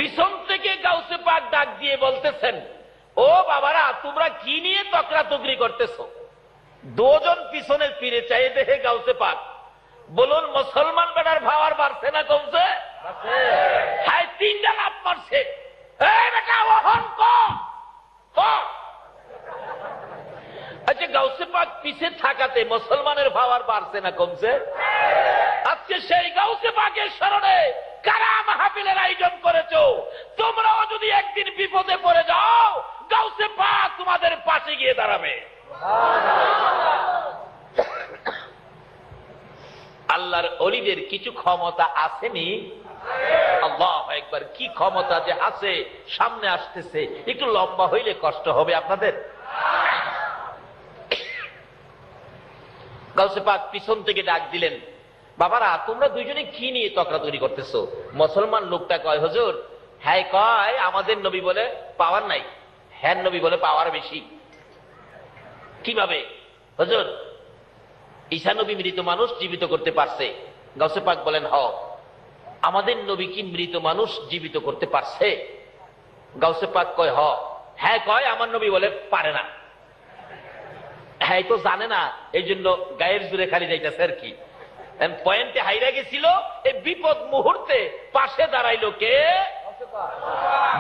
পিছন থেকে গাউসে পাক ডাক দিয়ে বলতেছেন, ও বাবারা, তোমরা কি নিয়ে তকরাতকরি করতেছো? দুজন পিছনে ফিরে চাই দেখে গাউসে পাক বলুন, মুসলমান বেটার ভাওয়ার বাড়ছে না কমছে? হ্যাঁ, তিনটা লাভ মারছে। আচ্ছা, গাউসে পাক পিছে থাকাতে মুসলমানের ভাওয়ার বাড়ছে না কমছে? আজকে সেই গাউসে পাকের স্মরণে কারা মাহফিলের আয়োজন করেছো? তোমরাও যদি একদিন বিপদে পড়ে যাও, গাউসে পাক তোমাদের পাশে গিয়ে দাঁড়াবে। আল্লাহর ওলিদের কিছু ক্ষমতা আসেনি? আল্লাহু আকবার, কি ক্ষমতা যে আছে! সামনে আসতেছে, একটু লম্বা হইলে কষ্ট হবে আপনাদের। গাউসে পাক পিছন থেকে ডাক দিলেন, বাবারা, তোমরা দুইজনে কি নিয়ে তকরাতকরি করতেছো? মুসলমান লোকটা কয়, হুজুর, হ্যাঁ কয় আমাদের নবী বলে পাওয়ার নাই, হ্যাঁ নবী বলে পাওয়ার বেশি। কিভাবে হুজুর? ঈসা নবী মৃত মানুষ জীবিত করতে পারছে। গাউসে পাক বলেন, হ। আমাদের নবী কি মৃত মানুষ জীবিত করতে পারছে? গাউসে পাক কয়, হ। হ্যাঁ কয় আমার নবী বলে পারে না। হ্যাঁ তো জানে না, এই জন্য গায়ের জুড়ে খালি যাইতেছে আর কি। পয়েন্টে হাইরা গেছিল, এই বিপদ মুহূর্তে পাশে দাঁড়াইলো কে?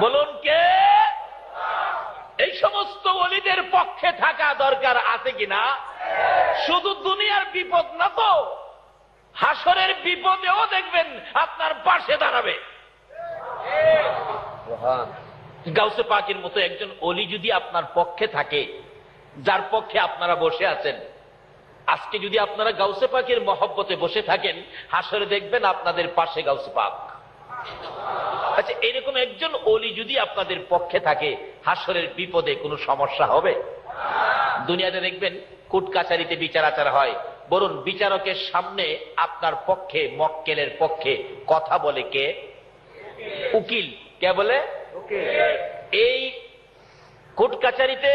বলুন কে? এই সমস্ত ওলিদের পক্ষে থাকা দরকার আছে কিনা? শুধু দুনিয়ার বিপদ না তো, হাসরের বিপদেও দেখবেন আপনার পাশে দাঁড়াবে। গাউসে পাকের মতো একজন ওলি যদি আপনার পক্ষে থাকে, যার পক্ষে আপনারা বসে আছেন, আজকে যদি আপনারা গাউসে পাকের মহব্বতে বসে থাকেন, হাসরে দেখবেন আপনাদের পাশে গাউসে পাক। আচ্ছা, এরকম একজন ওলি যদি আপনাদের পক্ষে থাকে, হাসরের বিপদে কোনো সমস্যা হবে? দুনিয়াতে দেখবেন কোর্ট কাছারিতে বিচার আচার হয়, বলুন বিচারকের সামনে আপনার পক্ষে, মক্কেলের পক্ষে কথা বলে কে? উকিল। কে বলে? এই কোর্ট কাছারিতে,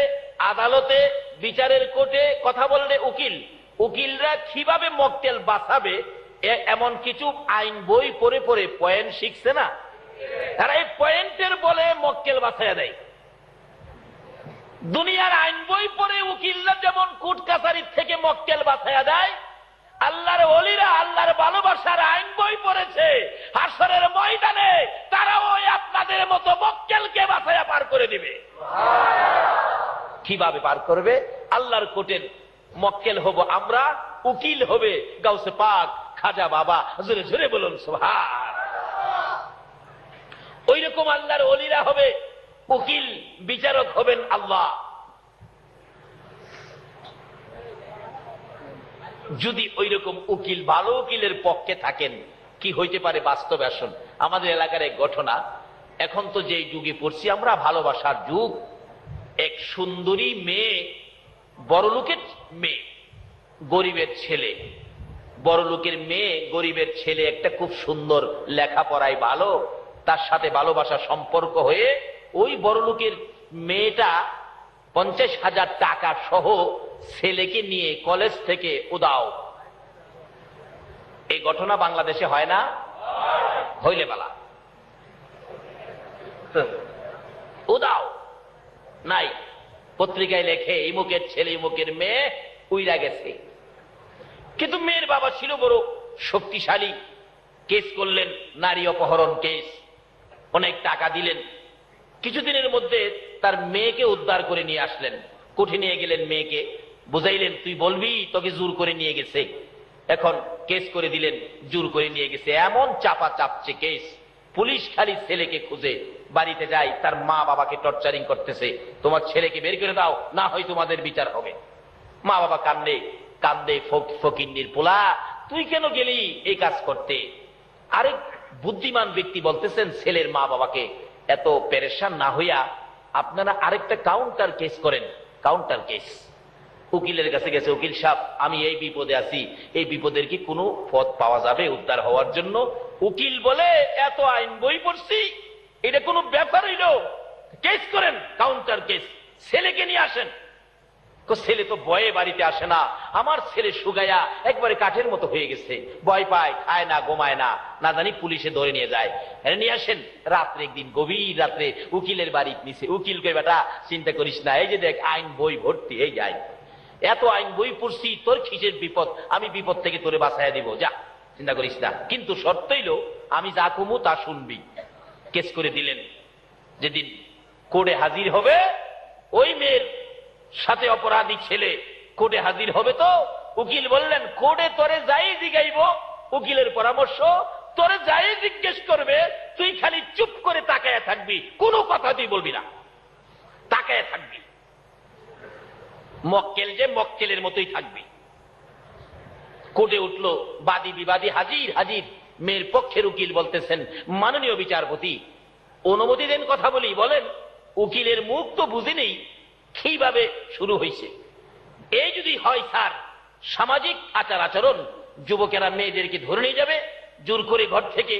আদালতে, বিচারের কোর্টে কথা বললে উকিল। উকিলরা কিভাবে মক্কেল বাঁচাবে এমন কিছু আইন বই পড়ে পড়ে পয়েন্ট শিখছে না? তারা এই পয়েন্টের বলে মক্কেল বাঁচাইয়া দেয়। দুনিয়ার আইন বই পড়ে উকিলরা যেমন কোর্ট কাছারির থেকে মক্কেল বাঁচাইয়া দেয়, আল্লাহর ওলিরা আল্লাহর ভালোবাসার আইন বই পড়েছে, হাসরের ময়দানে তারাও আপনাদের মতো মক্কেলকে বাঁচাইয়া পার করে দিবে। কিভাবে পার করবে? আল্লাহর কোর্টের মক্কেল হব আমরা, উকিল হবে গাউসে পাক, খাজা বাবা। জোরে জোরে বলুন সুবহান। ওই রকম আল্লাহর ওলিরা হবে উকিল, বিচারক হবেন আল্লাহ। যদি ওই রকম উকিল, ভালো উকিলের পক্ষে থাকেন, কি হইতে পারে বাস্তবে? আসুন, আমাদের এলাকার এক ঘটনা। এখন তো যে যুগে পড়ছি আমরা, ভালোবাসার যুগ। এক সুন্দরী মেয়ে, বড়লোকের মেয়ে, গরিবের ছেলে। বড়লোকের মেয়ে, গরিবের ছেলে, একটা খুব সুন্দর, লেখাপড়ায় ভালো, তার সাথে ভালোবাসা সম্পর্ক হয়ে ওই বড়লোকের মেয়েটা 50,000 টাকা সহ ছেলেকে নিয়ে কলেজ থেকে উদাও। এই ঘটনা বাংলাদেশে হয় না? হইলে বালা। উদাও নাই, পত্রিকায় লেখে ইমুকের ছেলে, ইমুকের মেয়ে উইরা গেছে। কিন্তু মেয়ের বাবা ছিল বড় শক্তিশালী, কেস করলেন, নারী অপহরণ কেস, অনেক টাকা দিলেন। কিছুদিনের মধ্যে তার মেয়েকে উদ্ধার করে নিয়ে আসলেন, কোর্টে নিয়ে গেলেন, মেয়েকে বুঝাইলেন, তুই বলবি তোকে জোর করে নিয়ে গেছে। এখন কেস করে দিলেন, জোর করে নিয়ে গেছে। এমন চাপা চাপছে কেস, পুলিশ খালি ছেলেকে খুঁজে বাড়িতে যায়, তার মা বাবাকে টর্চারিং করতেছে, তোমার ছেলেকে বের করে দাও, না হয় তোমাদের বিচার হবে। মা বাবা কান্দে কান্দে, ফকিন্নির পোলা, তুই কেন গেলি এই কাজ করতে? আরেক বুদ্ধিমান ব্যক্তি বলতেছেন, ছেলের মা বাবাকে এত পেরেশান না হইয়া আপনারা আরেকটা কাউন্টার কেস করেন। Counter case. উকিলের কাছে গেছে, উকিল সাহেব আমি এই বিপদে আছি, এই বিপদের কি কোনো পথ পাওয়া যাবে উদ্ধার হওয়ার জন্য? উকিল বলে, এত আইন বই পড়ছি, এটা কোনো ব্যাপার হইল? কেস করেন, কাউন্টার কেস, ছেলেকে নিয়ে আসেন। ছেলে তো ভয়ে বাড়িতে আসে না, আমার ছেলে শুকায়া একবারে কাঠের মতো হয়ে গেছে, ভয় পায়, খায় না, ঘুমায় না, না জানি পুলিশে ধরে নিয়ে যায়। নিয়ে আসেন। রাত্রে একদিন গভীর রাত্রে উকিলের বাড়ি নিচে, উকিল কই বেটা চিন্তা করিস না, এই যে দেখ আইন বই ভর্তি, এই যে আইন, এত আইন বই পড়ছি, তোর কিসের বিপদ, আমি বিপদ থেকে তোরে বাঁচাইয়া দিব, যা চিন্তা করিস না, কিন্তু শর্ত হইল আমি যা কমু তা শুনবি। কেস করে দিলেন। যেদিন কোর্টে হাজির হবে, ওই মেয়ের সাথে অপরাধী ছেলে কোর্টে হাজির হবে, তো উকিল বললেন কোর্টে তোরে যাই জিগাইব, উকিলের পরামর্শ, তোরে যাই জিজ্ঞেস করবে তুই খালি চুপ করে তাকায় থাকবি, কোনো কথা তুই বলবি না, তাকায় থাকবি, মক্কেল যে মক্কেলের মতোই থাকবি। কোর্টে উঠলো, বাদী বিবাদী হাজির হাজির। মেয়ের পক্ষের উকিল বলতেছেন, মাননীয় বিচারপতি অনুমতি দেন কথা বলি। বলেন। উকিলের মুখ তো বুঝি নেই কিভাবে শুরু হয়েছে। এই যদি হয় স্যার সামাজিক আচার আচরণ, যুবকেরা মেয়েদেরকে ধরে নিয়ে যাবে জোর করে ঘর থেকে,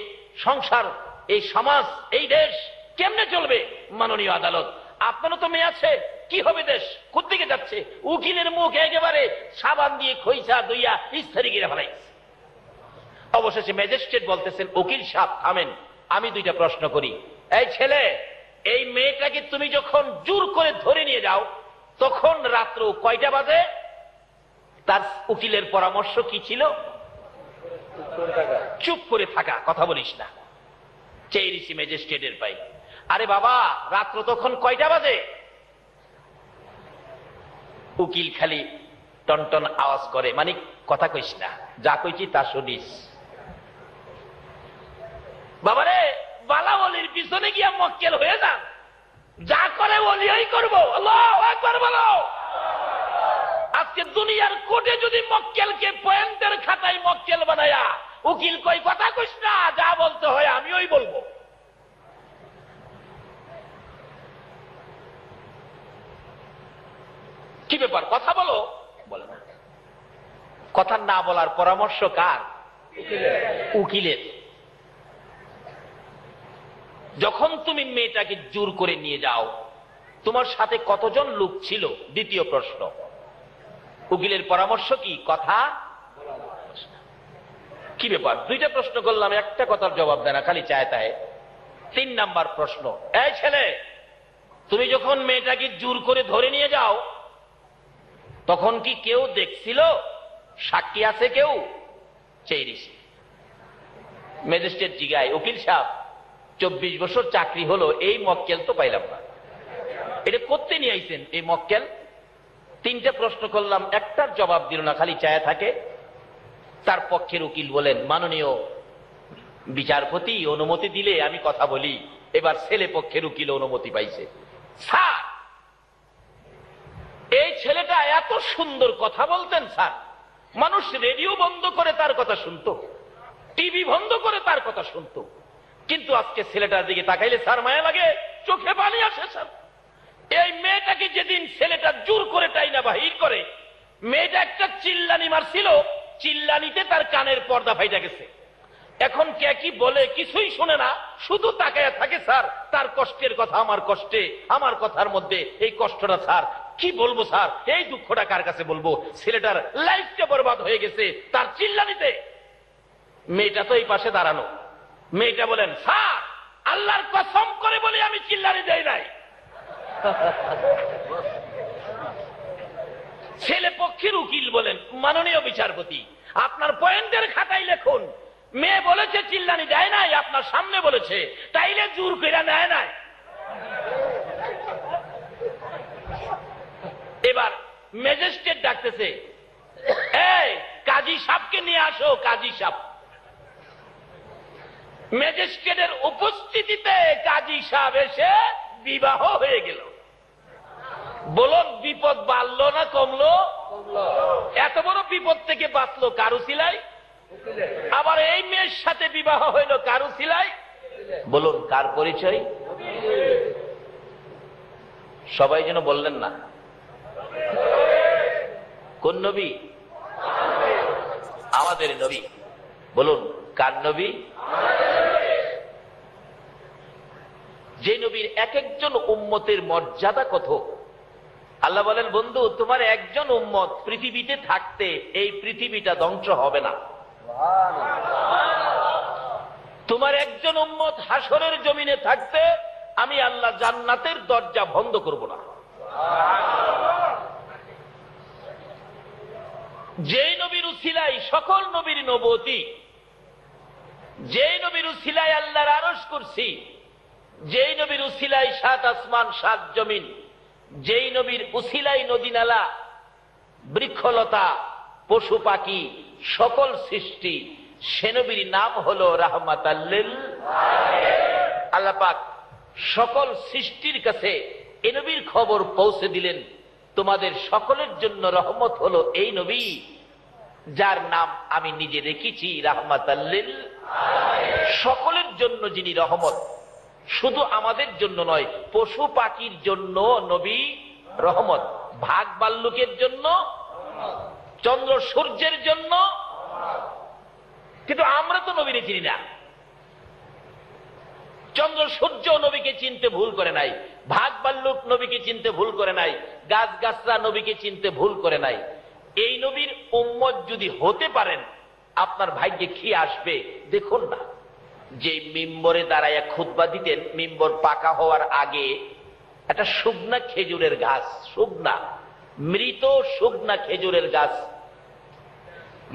সংসার, এই সমাজ, এই দেশ কেমনে চলবে? মাননীয় আদালত, আপনারও তো মেয়ে আছে, কি হবে দেশ, কোথেকে যাচ্ছে? উকিলের মুখ একেবারে সাবান দিয়ে খইসা দইয়া ইস্তারি গিরে ফেলাইছে। অবশেষে ম্যাজিস্ট্রেট বলতেছেন, উকিল সাহেব থামেন, আমি দুইটা প্রশ্ন করি। এই ছেলে, এই মেয়েটাকে তুমি যখন জোর করে ধরে নিয়ে যাও তখন রাত্র কয়টা বাজে? তার উকিলের পরামর্শ কি ছিল? চুপ করে থাকা, কথা বলিস না। চেয়েছি ম্যাজিস্ট্রেটের পাই, আরে বাবা রাত্র তখন কয়টা বাজে? উকিল খালি টনটন আওয়াজ করে, মানে কথা কইস না, যা কইছি তা শুনিস। বাবারে, বালা ওলির পিছনে গিয়া মক্কেল হয়ে যান, যা করে ওলি ওই করবো। আল্লাহু আকবার বলো। আজকে দুনিয়ার কোর্টে যদি মক্কেলকে পয়েন্টের খাতায় মক্কেল বানায়া উকিল কই কথা কইস না, যা বলতে হয় আমি ওই বলবো। কি ব্যাপার, কথা বলো, বলে না। কথা না বলার পরামর্শ কার? উকিলের। যখন তুমি মেয়েটাকে জোর করে নিয়ে যাও, তোমার সাথে কতজন লোক ছিল? দ্বিতীয় প্রশ্ন। উকিলের পরামর্শ কি? কথা। কি ব্যাপার, দুইটা প্রশ্ন করলাম, একটা কথার জবাব দেয় না, খালি চায় তাই। 3 নাম্বার প্রশ্ন, এই ছেলে, তুমি যখন মেয়েটাকে জোর করে ধরে নিয়ে যাও তখন কি কেউ দেখছিল? সাক্ষী আছে কেউ? চেয়েছি। ম্যাজিস্ট্রেট জিগায়, উকিল সাহেব 24 বছর চাকরি হলো, এই মক্কেল তো পাইলাম না, এটা করতে নিয়ে আইছেন এই মক্কেল? 3টে প্রশ্ন করলাম, একটার জবাব দিল না, খালি চায় থাকে। তার পক্ষের উকিল বলেন, মাননীয় বিচারপতি অনুমতি দিলে আমি কথা বলি। এবার ছেলে পক্ষের উকিল অনুমতি পাইছে। স্যার, এই ছেলেটা এত সুন্দর কথা বলতেন স্যার, মানুষ রেডিও বন্ধ করে তার কথা শুনতো, টিভি বন্ধ করে তার কথা শুনতো, কিন্তু আজকে ছেলেটার দিকে তাকাইলে স্যার মায়া লাগে, চোখে পানি আসে স্যার। এই মেয়েটাকে যেদিন ছেলেটা জোর করে টাইনা বাহির করে, মেয়েটা একটা চিল্লানি মারছিল, চিল্লানিতে তার কানের পর্দা ফাইটা গেছে। এখন কে কি বলে কিছুই শুনে না, শুধু তাকায়া থাকে স্যার। তার কষ্টের কথা আমার কষ্টে, আমার কথার মধ্যে এই কষ্টটা স্যার কি বলবো স্যার, এই দুঃখটা কার কাছে বলবো? ছেলেটার লাইফটা বরবাদ হয়ে গেছে তার চিল্লানিতে। মেয়েটা তো এই পাশে দাঁড়ানো, মেয়েটা বলেন, স্যার আল্লাহর কসম করে বলে আমি চিল্লানি দেই নাই। ছেলে পক্ষের উকিল বলেন, মাননীয় বিচারপতি আপনার পয়েন্টের খাতায় লেখুন, মেয়ে বলেছে চিল্লানি দেয় নাই, আপনার সামনে বলেছে, তাইলে জোর করে নেয় নাই। এবার ম্যাজিস্ট্রেট ডাকতেছে, এই কাজী সাহেবকে নিয়ে আসো, কাজী সাহেব। ম্যাজিস্ট্রেটের উপস্থিতিতে কাজী সাহেব এসে বিবাহ হয়ে গেল। বলুন, বিপদ বাড়লো না কমলো? এত বড় বিপদ থেকে বাঁচলো কারু সিলাই। আবার এই মেয়ের সাথে বিবাহ হইল কারু সিলাই। বলুন, কার পরিচয়? সবাই যেন বললেন না। কোন নবী? আমাদের নবী। বলুন, কার নবী? যে নবীর এক একজন উম্মতের মর্যাদা কত, আল্লাহ বলেন, বন্ধু তোমার একজন উম্মত পৃথিবীতে থাকতে এই পৃথিবীটা ধ্বংস হবে না। তোমার একজন উম্মত হাসরের জমিনে থাকতে আমি আল্লাহ জান্নাতের দরজা বন্ধ করব না। যেই নবীর উসিলায় সকল নবীর নবুয়তি, যেই নবীর উসিলায় আল্লাহর আরশ কুরসি, যেই নবীর উসিলায় সাত আসমান সাত জমিন, যেই নবীর উসিলায় নদী নালা বৃক্ষলতা পশু পাখি সকল সৃষ্টি, সে নবীর নাম হলো রাহমাতাল লিল আলামিন। আল্লাহ পাক সকল সৃষ্টির কাছে এই নবীর খবর পৌঁছে দিলেন, তোমাদের সকলের জন্য রহমত হলো এই নবী যার নাম আমি নিজে রেখেছি রাহমাতাল লিল আলামিন। সকলের জন্য যিনি রহমত, শুধু আমাদের জন্য নয়, পশু পাখির জন্য নবী রহমত, ভাগ ভাল্লুকের জন্য, চন্দ্র সূর্যের জন্য। কিন্তু আমরা তো নবীরে চিনি না। চন্দ্র সূর্য নবীকে চিনতে ভুল করে নাই, ভাগ ভাল্লুক নবীকে চিনতে ভুল করে নাই, গাছ গাছরা নবীকে চিনতে ভুল করে নাই। এই নবীর উম্মত যদি হতে পারেন, আপনার ভাগ্যে কি আসবে দেখুন না। যে মিম্বরে দাঁড়াইয়া খুতবা দিতেন, মিম্বর পাকা হওয়ার আগে একটা শুকনা খেজুরের গাছ, শুকনা মৃত শুকনা খেজুরের গাছ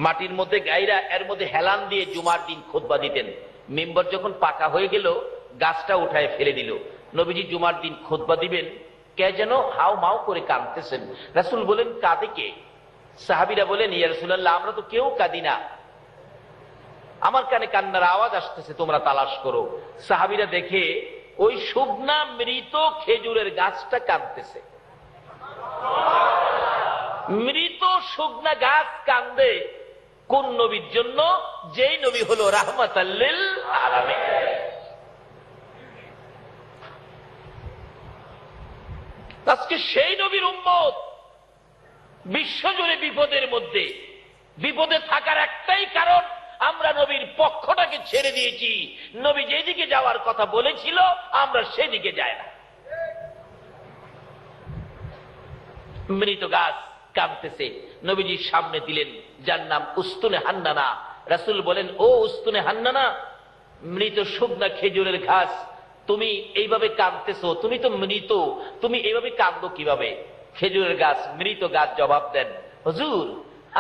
মাটির মধ্যে গাইরা এর মধ্যে হেলান দিয়ে জুমার দিন খুতবা দিতেন। মিম্বর যখন পাকা হয়ে গেল, গাছটা উঠায় ফেলে দিল। নবীজি জুমার দিন খুতবা দিবেন, কে যেন হাও মাও করে কাঁদতেছেন। রাসূল বলেন, কাঁদে কে? সাহাবীরা বলেন, ইয়া রাসূলুল্লাহ, আমরা তো কেউ কাঁদি না, আমার কানে কান্নার আওয়াজ আসতেছে, তোমরা তালাশ করো। সাহাবীরা দেখে ওই শুকনা মৃত খেজুরের গাছটা কাঁদতেছে। মৃত শুকনা গাছ কান্দে কোন নবীর জন্য? যেই নবী হলো রাহমাতাল লিল আলামিন। আজকে সেই নবীর উম্মত বিশ্বজুড়ে বিপদের মধ্যে। বিপদে থাকার একটাই কারণ, আমরা নবীর পক্ষটাকে ছেড়ে দিয়েছি। নবী যেদিকে যাওয়ার কথা বলেছিল আমরা সেদিকে যাই না। মৃত গাছ কাঁদতেছে, নবীজির সামনে দিলেন, যার নাম উস্তুনে হান্নানা। রাসূল বলেন, ও উস্তুনে হান্নানা, মৃত শুকনা খেজুরের ঘাস, তুমি এইভাবে কাঁদতেছো, তুমি তো মৃত, তুমি এইভাবে কাঁদবো কিভাবে? খেজুরের গাছ, মৃত গাছ জবাব দেন, হুজুর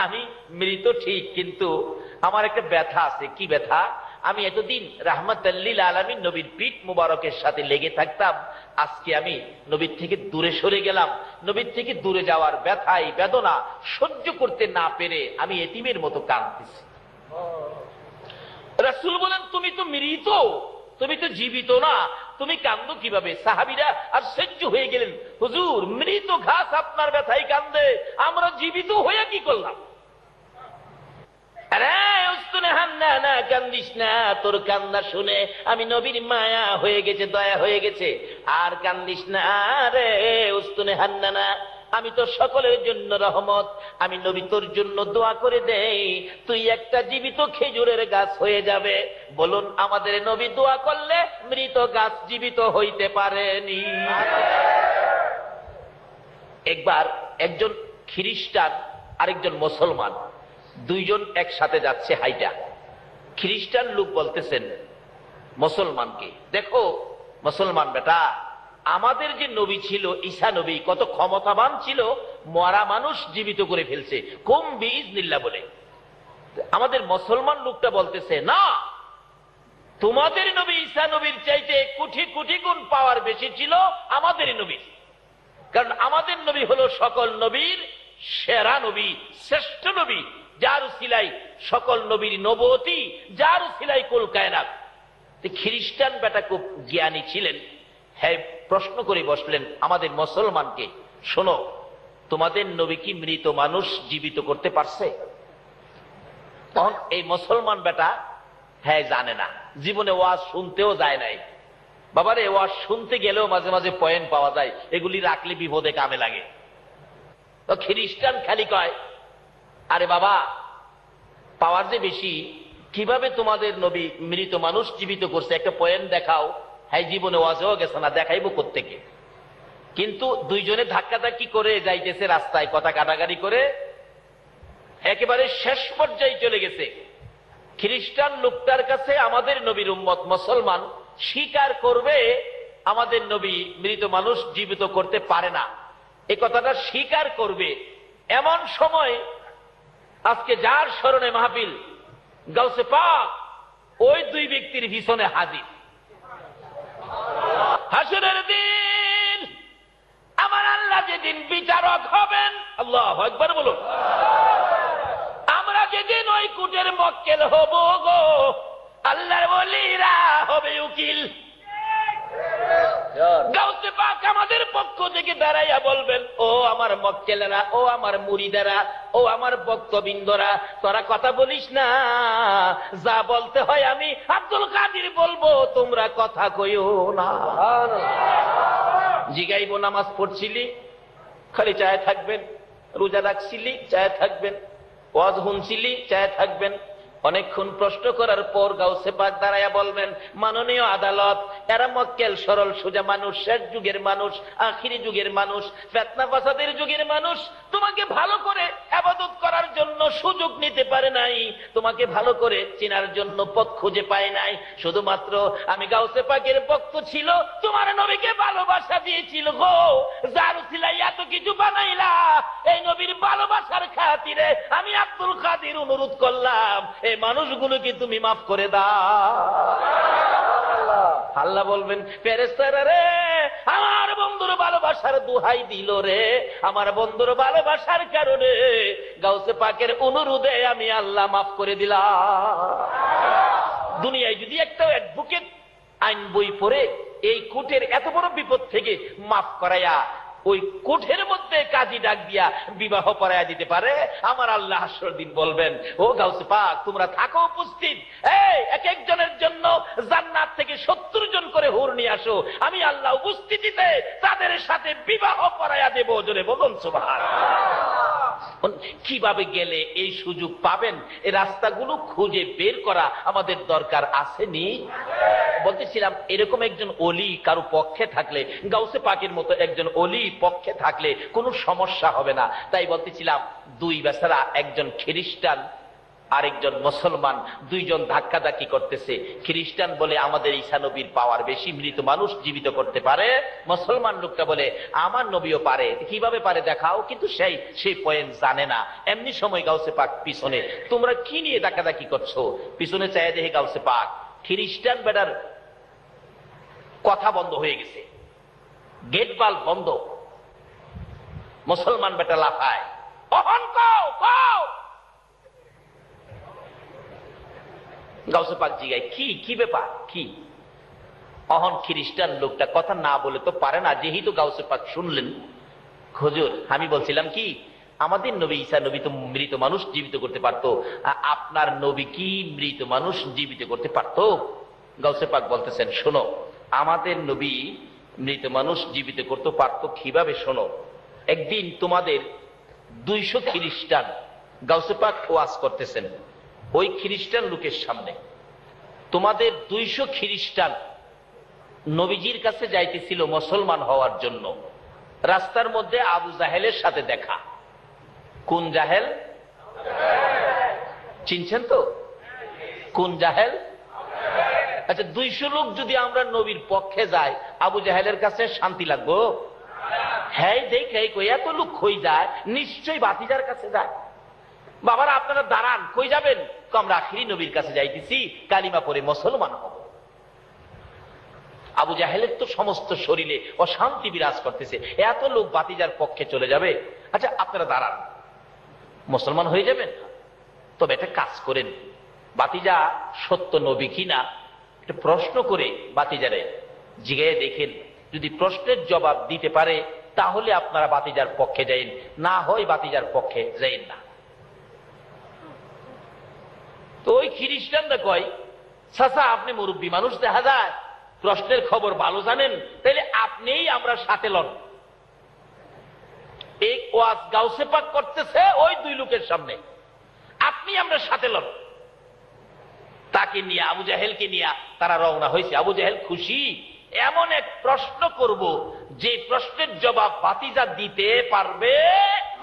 আমি মৃত ঠিক, কিন্তু আমার একটা ব্যথা আছে। কি ব্যথা? আমি এতদিন রাহমাতাল লিল আলামিন নবীর পিঠ মুবারকের সাথে লেগে থাকতাম, আজকে আমি নবীর থেকে দূরে সরে গেলাম। নবীর থেকে দূরে যাওয়ার ব্যথাই বেদনা সহ্য করতে না পেরে আমি এতিমের মতো কাঁদতেছি। রাসূল বলেন, তুমি তো মৃত, তুমি তো জীবিত না, তুমি কান্দো কিভাবে? সাহাবীরা আশ্চর্য হয়ে গেলেন, হুজুর মৃত ঘাস আপনার ব্যথায় কান্দে, আমরা জীবিত হয়ে কি করলাম? আরে উস্তুনে হান্নানা, কান্দিস না, তোর কান্না শুনে আমি নবীর মায়া হয়ে গেছে, দয়া হয়ে গেছে, আর কান্দিস না রে উস্তুনে হান্নানা, আমি তো সকলের জন্য রহমত, আমি নবী তোর জন্য দোয়া করে দেই, তুই একটা জীবিত খেজুরের গাছ হয়ে যাবে। বলুন, আমাদের নবী দোয়া করলে মৃত গাছ জীবিত হইতে পারেনি? একবার একজন খ্রিস্টান আরেকজন মুসলমান, দুইজন একসাথে যাচ্ছে হাইটা। খ্রিস্টান লোক বলতেছেন মুসলমানকে, দেখো মুসলমান বেটা, আমাদের যে নবী ছিল ঈসা নবী, কত ক্ষমতাবান ছিল, মরা মানুষ জীবিত করে ফেলছে, কুম বিইজনিল্লাহ বলে। আমাদের মুসলমান লোকটা বলতেছে, না, তোমাদের নবী ঈসা নবীর চাইতে কোটি কোটি গুণ পাওয়ার বেশি ছিল আমাদের নবী, কারণ আমাদের নবী হলো সকল নবীর সেরা নবী, শ্রেষ্ঠ নবী, যার উসিলায় সকল নবীর নবুয়তি, যার উসিলায় কুল কায়নাত। খ্রিস্টান বেটা খুব জ্ঞানী ছিলেন, হ্যাঁ প্রশ্ন করে বসলেন আমাদের মুসলমানকে, শোনো, তোমাদের নবী কি মৃত মানুষ জীবিত করতে পারছে? তখন এই মুসলমান বেটা হ্যাঁ জানে না, জীবনে ওয়াজ শুনতেও যায় নাই। বাবারে, ওয়াজ শুনতে গেলেও মাঝে মাঝে পয়েন্ট পাওয়া যায়, এগুলি রাখলে বিপদে কামে লাগে। তো খ্রিস্টান খালি কয়, আরে বাবা, পাওয়ার যে বেশি, কিভাবে তোমাদের নবী মৃত মানুষ জীবিত করছে, একটা পয়েন্ট দেখাও। হ্যাঁ জীবনে ওয়াজেও গেছে না, দেখাইবো কোত্থেকে? কিন্তু দুইজনে ধাক্কাধাক্কি করে যাইতেছে রাস্তায়, কথা কাটাকাটি করে একেবারে শেষ পর্যায়ে চলে গেছে। খ্রিস্টান লোকটার কাছে আমাদের নবীর উম্মত মুসলমান স্বীকার করবে আমাদের নবী মৃত মানুষ জীবিত করতে পারে না, এই কথাটা স্বীকার করবে। এমন সময় আজকে যার স্মরণে মাহফিল, গাউসে পাক ওই দুই ব্যক্তির পিছনে হাজির। হাসরের দিন আমার আল্লাহ যেদিন বিচারক হবেন, আল্লাহু আকবার বলুন, আমরা যেদিন ওই কুটের মক্কেল হব গো, আল্লাহর ওলিরা হবে উকিল। গাউসে পাক আমাদের পক্ষ থেকে দাঁড়াইয়া বলবেন, ও আমার মক্কেলেরা, ও আমার মুরিদেরা, ও আমার ভক্তবৃন্দরা, তোরা কথা বলিস না, যা বলতে হয় আমি আব্দুল কাদের বলবো, তোমরা কথা কইও না। জিগাইব নামাজ পড়ছিলি, খালি চায় থাকবেন, রোজা রাখছিলি চায় থাকবেন, ওয়াজ শুনছিলি চায় থাকবেন। অনেকক্ষণ প্রশ্ন করার পর গাউসে পাক দাঁড়াইয়া বলবেন, মাননীয় আদালত, এরা মক্কেল সরল সোজা মানুষ, শেষ যুগের মানুষ, আখিরি যুগের মানুষ, ফিতনা ফাসাদের যুগের মানুষ, তোমাকে ভালো করে ইবাদত করার জন্য সুযোগ নিতে পারে নাই, তোমাকে ভালো করে চেনার জন্য পথ খুঁজে পায় নাই। শুধুমাত্র আমি গাউসে পাকের ভক্ত ছিল, তোমার নবীকে ভালোবাসা দিয়েছিল গো, যার উসিলায় এত কিছু বানাইলা, এই নবীর ভালোবাসার খাতিরে আমি আব্দুল কাদের অনুরোধ করলাম, এই মানুষগুলোকে তুমি মাফ করে দাও। আল্লাহ বলবেন, ফেরেশতারা রে, আমার বন্ধুর ভালোবাসার দোহাই দিল রে, আমার বন্ধুর ভালোবাসার কারণে গাউসে পাকের অনুরোধে আমি আল্লাহ মাফ করে দিলাম। দুনিয়ায় যদি একটা অ্যাডভোকেট আইন বই পড়ে এই কোর্টের এত বড় বিপদ থেকে মাফ করাইয়া ওই কোঠের মধ্যে কাজী ডাক দিয়া বিবাহ পড়াইয়া দিতে পারে, আমার আল্লাহ হাসর দিন বলবেন, ও গাউসে পাক তোমরা থাকো উপস্থিত, এই এক একজনের জন্য জান্নাত থেকে 70 জন করে হুর নিয়ে আসো, আমি আল্লাহ উপস্থিতিতে তাদের সাথে বিবাহ পড়াইয়া দেব। জোরে বলুন সুবহানাল্লাহ। কিভাবে গেলে এই সুযোগ পাবেন, এই রাস্তাগুলো খুঁজে বের করা আমাদের দরকার আসেনি? বলতেছিলাম, এরকম একজন ওলি কারো পক্ষে থাকলে, গাউসে পাকের মতো একজন ওলি পক্ষে থাকলে কোনো সমস্যা হবে না। তাই বলতেছিলাম, দুই বেচারা, একজন খ্রিস্টান আরেকজন মুসলমান, দুইজন ধাক্কাধাক্কি করতেছে। খ্রিস্টান বলে আমাদের ঈসা নবীর পাওয়ার বেশি, মৃত মানুষ জীবিত করতে পারে। মুসলমান লোকটা বলে আমার নবীও পারে, কিভাবে পারে দেখাও, কিন্তু সেই পয়েন্ট জানে না। এমনি সময় গাউসে পাক পিছনে, তোমরা কি নিয়ে ধাক্কাধাক্কি করছো? পিছনে চাই দেখে গাউসে পাক খ্রিস্টান বেটার কথা বন্ধ হয়ে গেছে, গেট বাল্ব বন্ধ। মুসলমান বেটা লাফায়, অহন কও কও। গাউসে পাক জিগায়, কি ব্যাপার, কি? অহন খ্রিস্টান লোকটা কথা না বলে তো পারে না, যেহেতু গাউসে পাক শুনলেন, হুজুর আমি বলছিলাম কি, আমাদের নবী ঈসা নবী তো মৃত মানুষ জীবিত করতে পারতো, আপনার নবী কি মৃত মানুষ জীবিত করতে পারতো? গাউসে পাক বলতেছেন, শোনো, আমাদের নবী মৃত মানুষ জীবিত করতে পারতো কিভাবে, শোনো। একদিন তোমাদের 200 খ্রিস্টান, গাউসে পাক ওয়াজ করতেছেন ওই খ্রিস্টান লোকের সামনে, তোমাদের 200 খ্রিস্টান নবীজির কাছে যাইতেছিল মুসলমান হওয়ার জন্য। রাস্তার মধ্যে আবু জাহেলের সাথে দেখা। কোন জাহেল? চিনছেন তো কোন জাহেল? আচ্ছা, 200 লোক যদি আমরা নবীর পক্ষে যাই, আবু জাহেলের কাছে শান্তি লাগবো? হ্যাঁ, দেখে এত লোক কই যায়, নিশ্চয়ই ভাতিজার কাছে যায়। বাবারা আপনারা দাঁড়ান, কই যাবেন? আমরা আখিরি নবীর কাছে যাইতেছি, কালিমা পড়ে মুসলমান হব। আবু জাহেলের তো সমস্ত শরীরে অশান্তি বিরাজ করতেছে, এত লোক ভাতিজার পক্ষে চলে যাবে। আচ্ছা আপনারা দাঁড়ান, মুসলমান হয়ে যাবেন, তবে একটা কাজ করেন, ভাতিজা সত্য নবী কিনা একটা প্রশ্ন করে ভাতিজারে জিগায়ে দেখেন, যদি প্রশ্নের জবাব দিতে পারে তাহলে আপনারা ভাতিজার পক্ষে যাইন, না হয় ভাতিজার পক্ষে যাইন না। তো ওই খ্রিস্টানরা কয়, চাচা আপনি মুরব্বী মানুষ, দেখা যায় প্রশ্নের খবর ভালো জানেন, তাইলে আপনিই আমরা সাথে লন। এই ওয়াজ গাউসে পাক করতেছে ওই দুই লোকের সামনে, আপনি আমরা সাথে লন। তাকে নিয়ে, আবু জাহেলকে নিয়ে তারা রওনা হয়েছে। আবু জাহেল খুশি, এমন এক প্রশ্ন করব যে প্রশ্নের জবাব ভাতিজা দিতে পারবে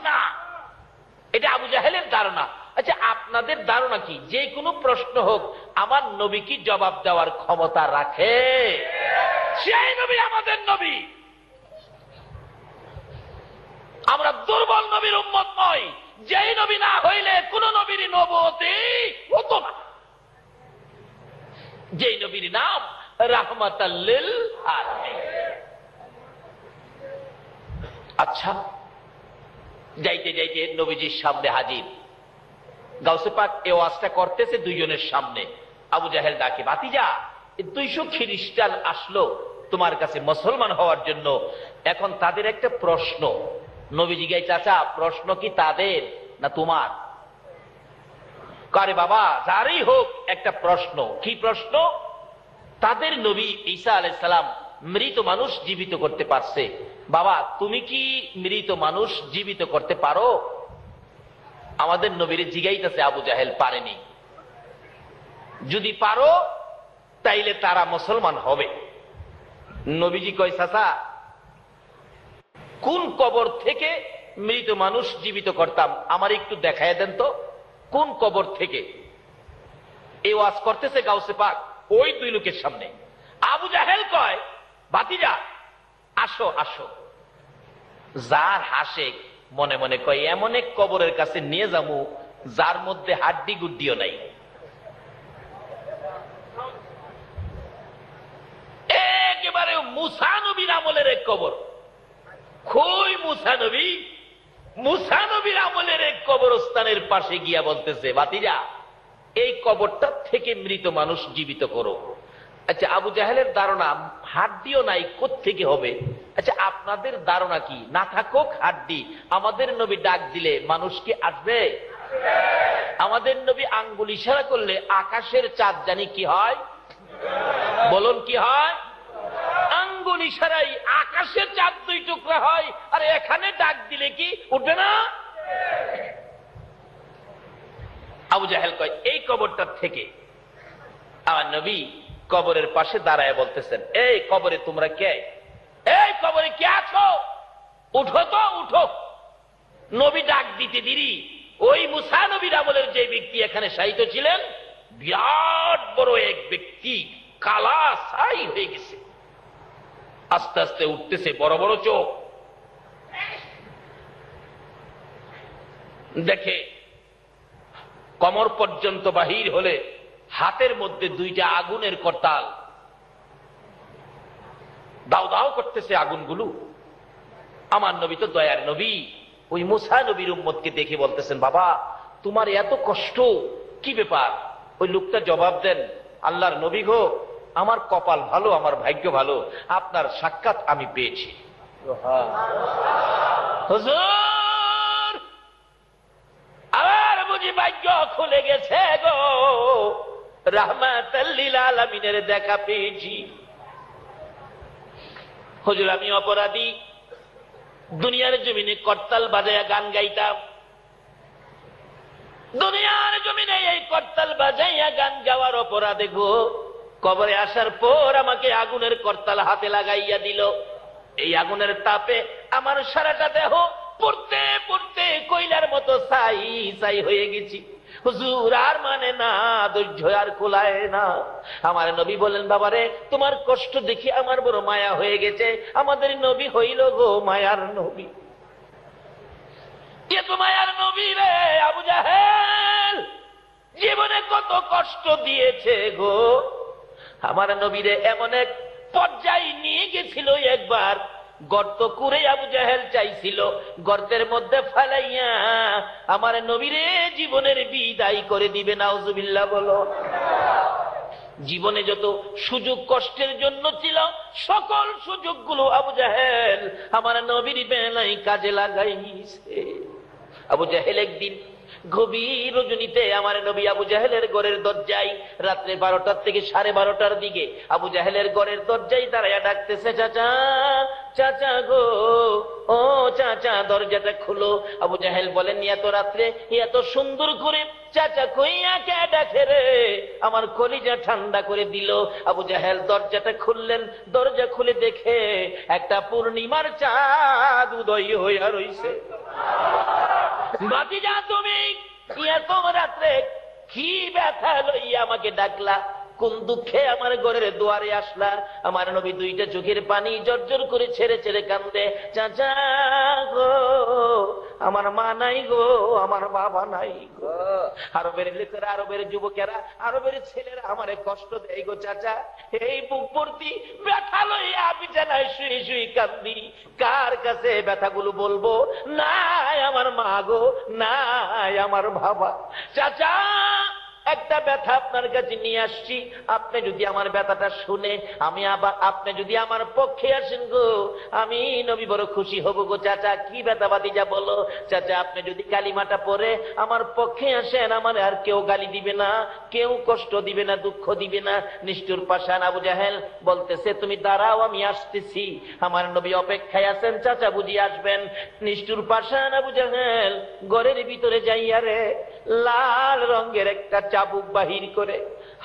না। এটা আবু জাহেলের ধারণা। আচ্ছা, আপনাদের ধারণা কি যে কোনো প্রশ্ন হোক আমার নবী কি জবাব দেওয়ার ক্ষমতা রাখে? সেই নবী আমাদের নবী। আমরা দুর্বল নবীর উম্মত নই। যেই নবী না হইলে কোন নবীর নবুয়তি হতো না। যেই নবীর নাম রাহমাতাল লিল আলামিন। আচ্ছা, যাইতে যাইতে নবীজির সামনে হাজির। গাউসে পাক এই ওয়াজটা করতেছে দুইজনের সামনে। আবু জাহেল ডাকে, ভাতিজা 200 খ্রিস্টান আসলো তোমার কাছে মুসলমান হওয়ার জন্য। এখন তাদের একটা প্রশ্ন। নবীজি গাই, চাচা প্রশ্ন কি তাদের না তোমার? কারে বাবা, যারই হোক একটা প্রশ্ন। কি প্রশ্ন? তাদের নবী ঈসা আলাইহিস সালাম মৃত মানুষ জীবিত করতে পারছে। বাবা, তুমি কি মৃত মানুষ জীবিত করতে পারো? আমাদের নবীর জিগাইতেছে আবু জাহেল, পারেনি। যদি পারো তাইলে তারা মুসলমান হবে। নবীজি কয়, চাচা কোন কবর থেকে মৃত মানুষ জীবিত করতাম আমার একটু দেখায় দেন তো, কোন কবর থেকে? এই ওয়াজ করতেছে গাউসে পাক ওই দুই লোকের সামনে। আবু জাহেল কয়, ভাতিজা আসো আসো। যার হাসে মনে মনে কয়, এমন এক কবরের কাছে নিয়ে যাবো যার মধ্যে হাড্ডি গুড্ডিও নাই। একেবারে মুসা নবীর আমলের এক কবর। খুই মুসা নবীর আমলের এক কবরস্থানের পাশে গিয়া বলতেছে, ভাতিজা এই কবরটা থেকে মৃত মানুষ জীবিত করো। আচ্ছা, আবু জাহেলের ধারণা হাড্ডিও নাই, কোত্থেকে হবে? আচ্ছা, আপনাদের ধারণা কি? না থাকুক হাড্ডি, আমাদের নবী ডাক দিলে মানুষ কি আসবে? আমাদের নবী আঙ্গুল ইশারা করলে আকাশের চাঁদ জানি কি হয়? বলুন কি হয়? আঙ্গুল ইশারাই আকাশের চাঁদ 2 টুকরা হয়। আর এখানে ডাক দিলে কি উঠবে না? আবু জাহেল কয়, এই কবরটার থেকে। আমার নবী কবরের পাশে দাঁড়ায় বলতেছেন, এই কবরে তোমরা কে? এই কবরে কে আছো? উঠো তো, উঠো। নবী ডাক দিতে দেরি ওই মুসা নবীর আমলের যে ব্যক্তি এখানে শায়িত ছিলেন, বিরাট বড় এক ব্যক্তি, কালা ছাই হয়ে গেছে। আস্তে আস্তে উঠতেছে, বড় বড় চোখ। দেখে কমর পর্যন্ত বাহির হলে হাতের মধ্যে 2টা আগুনের করতাল, দাও দাও করতেছে আগুনগুলো। আমার নবী তো দয়ার নবী, ওই মুসা নবীর উম্মতকে দেখে বলতেছেন, বাবা তোমার এত কষ্ট কি ব্যাপার? ওই লোকটা জবাব দেন, আল্লাহর নবী গো, আমার কপাল ভালো, আমার ভাগ্য ভালো, আপনার সাক্ষাৎ আমি পেয়েছি। হুজুর আমার বুঝি ভাগ্য খুলে গেছে গো, রাহমাতাল লিল আলামিনের দেখা পেয়েছি। হুজুর আমি অপরাধী, দুনিয়ার জমিনে করতাল বাজায়া গান গাইতাম। দুনিয়ার জমিনে এই করতাল বাজাইয়া গান গাওয়ার অপরাধে গো, কবরে আসার পর আমাকে আগুনের করতাল হাতে লাগাইয়া দিল। এই আগুনের তাপে আমার সারাটা দেহ পড়তে পড়তে কয়লার মতো ছাই ছাই হয়ে গেছি। হুজুর আর মানে না, ধৈর্য আর কুলায় না। আমার নবী বলেন, বাবারে তোমার কষ্ট দেখি আমার বড় মায়া হয়ে গেছে। আমাদের নবী হইল গো মায়ার নবী। এ তো মায়ার নবী রে। আবু জাহেল জীবনে কত কষ্ট দিয়েছে গো, আমার নবীরে এমন এক পর্যায়ে নিয়ে গেছিল, একবার গর্ত করে আবু জাহেল চাইছিল গর্তের মধ্যে ফেলাইয়া আমার নবীরে জীবনের বিদায় করে দিবে। নাউজুবিল্লাহ বলো। জীবনে যত সুযোগ কষ্টের জন্য ছিল সকল সুযোগগুলো আবু জাহেল আমার নবীর বেলায় কাজে লাগাইছে। আবু জাহেল একদিন গভীর রজনীতে আমার নবী আবু জাহেলের ঘরের দরজায় রাত্রে 12টা থেকে 12:30টার দিকে আবু জাহেলের ঘরের দরজায় দাঁড়াইয়া ডাকতেছে, চাচা চাচা গো, ও চাচা দরজাটা খুলো। আবু জাহেল বলেন, এত রাত্রে এত সুন্দর করে চাচা কইয়া কে ডাকে রে, আমার কলিজা ঠান্ডা করে দিল। আবু জাহেল দরজাটা খুললেন, দরজা খুলে দেখে একটা পূর্ণিমার চাঁদ উদয় হইয়া রইছে। ভাতিজা তুমি এত রাত্রে কি ব্যথা লইয়া আমাকে ডাকলা, কোন দুঃখে আমার ঘরের দুয়ারে আসলা? আমার নবী দুইটা চোখের পানি জর্জর করে ছেড়ে ছেড়ে কান্দে, চাচা গো, আমার মা নাই গো, আমার বাবা নাই গো। আরবের লোকেরা, আরবের যুবকেরা, আরবের ছেলেরা আমারে কষ্ট দেয় গো চাচা। এই বুক ভর্তি ব্যথা লইয়া বিছানায় শুয়ে শুয়ে কান্দি, কার কাছে ব্যথাগুলো বলবো? নাই আমার মা গো, নাই আমার বাবা। চাচা একটা ব্যথা আপনার কাছে নিয়ে আসছি, আপনি যদি আমার ব্যথাটা শুনে আপনি যদি আমার পক্ষে আসেন গো, আমি নবী বড় খুশি হব গো। চাচা কি ব্যথা ভাতিজা বলো? চাচা আপনি যদি কালিমাটা পড়ে আমার পক্ষে আসেন, আমার আর কেউ গালি দিবে না, কেউ কষ্ট দিবে না, দুঃখ দিবে না। নিষ্ঠুর পাষাণ আবু জাহেল বলতেছে, তুমি দাঁড়াও, আমি আসতেছি। আমার নবী অপেক্ষায় আছেন, চাচা বুঝি আসবেন। নিষ্ঠুর পাষাণ আবু জাহেল ঘরের ভিতরে যাইয়া রে লাল রঙের একটা চাবুক বাহির করে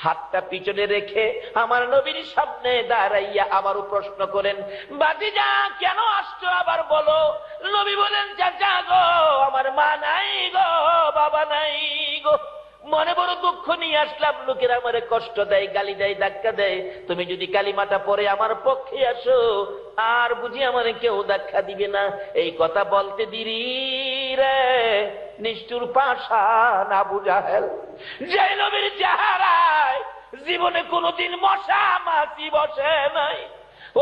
হাতটা পিছনে রেখে আমার নবীর সামনে দাঁড়াইয়া আবারও প্রশ্ন করেন, ভাতিজা কেন আসছো আবার বলো? নবী বলেন, চাচা গো, আমার মা নাই গো, বাবা নাই গো, মনে বড় দুঃখ নিয়ে আসলাম, লোকেরা আমারে কষ্ট দেয়, গালি দেয়, ধাক্কা দেয়। তুমি যদি কালিমাটা পড়ে আমার পক্ষে আসো, আর বুঝি আমারে কেউ ধাক্কা দিবে না। এই কথা বলতে দেরি রে নিষ্ঠুর পাষাণ আবু জাহেল, যে নবীর চেহারায় জীবনে কোনোদিন মশা মাছি বসে নাই,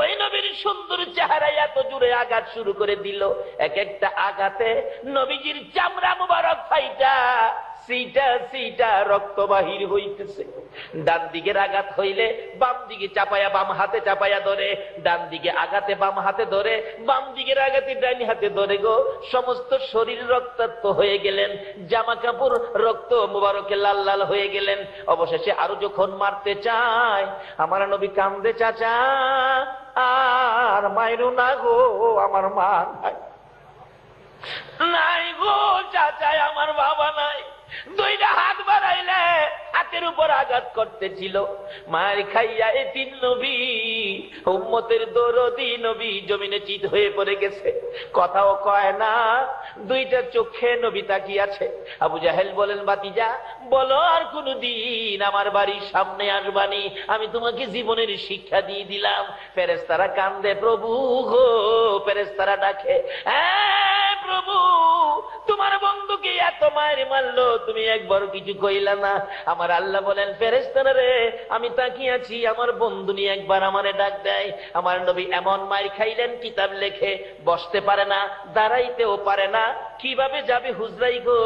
ওই নবীর সুন্দর চেহারায় এত জোরে আঘাত শুরু করে দিল। এক একটা আঘাতে নবীজির চামড়া মুবারক ফাইটা সিটা সিটা রক্ত বাহির হইতেছে। ডান দিকের আঘাত হইলে বাম দিকে চাপায়া বাম হাতে চাপায়া ধরে, ডান দিকে আঘাতে বাম হাতে ধরে, বাম দিকের আঘাতে ডান হাতে ধরে গো। সমস্ত শরীর রক্তাক্ত হয়ে গেলেন, জামা কাপড় রক্ত মুবারকে লাল লাল হয়ে গেলেন। অবশেষে আরো যখন মারতে চায়, আমার নবী কান্দে, চাচা আর মাইরু না গো, আমার মা নাই, নাই গো চাচা, আমার বাবা নাই। দুইটা হাত বাড়াইলে হাতের উপর আঘাত করতেছিল। মার খাইয়া এ তিন নবী, উম্মতের দরদি নবী জমিনে চিত হয়ে পড়ে গেছে, কথাও কয় না, দুইটা চোখে নবী তাকিয়াছে। আবু জাহেল বলেন, ভাতিজা বলো আর কোনদিন আমার বাড়ির সামনে আসবানি, আমি তোমাকে জীবনের শিক্ষা দিয়ে দিলাম। ফেরেশতারা কান্দে, প্রভু গো, ফেরেশতারা ডাকে, প্রভু তোমার বন্ধুকে এত মায়ের মারলো, তুমি একবার কিছু কইলা না। আমার আল্লাহ বলেন, ফেরেশতারা রে, আমি তাকিয়ে আছি, আমার বন্ধু নিয়ে একবার আমারে ডাক দেয়। আমার নবী এমন মার খাইলেন, কিতাব লেখে বসতে পারে না, দাঁড়াইতেও পারে না, কিভাবে যাবে হুজরাই গো।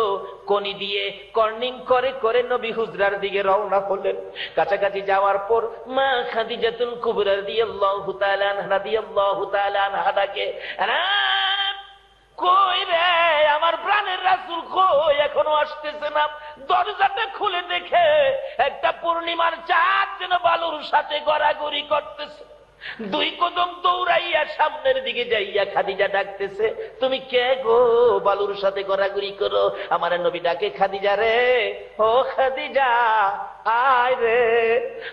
কনি দিয়ে কর্নিং করে করে নবী হুজরার দিকে রওনা হলেন। কাছাকাছি যাওয়ার পর মা খাদিজাতুল কুবরা রাদিয়াল্লাহু তাআলা আনহা ডাকে, কই রে আমার প্রাণের রাসূল, কই এখনো আসতেছে না? দরজাটা খুলে দেখে একটা পূর্ণিমার চাঁদ যেন বালুর সাথে গড়াগড়ি করতেছে। দুই কদম দৌড়াইয়া সামনের দিকে যাইয়া খাদিজা ডাকতেছে, তুমি কে গো, বালুর সাথে গড়াগড়ি করো? আমার নবী ডাকে, খাদিজা রে, ও খাদিজা আয় রে,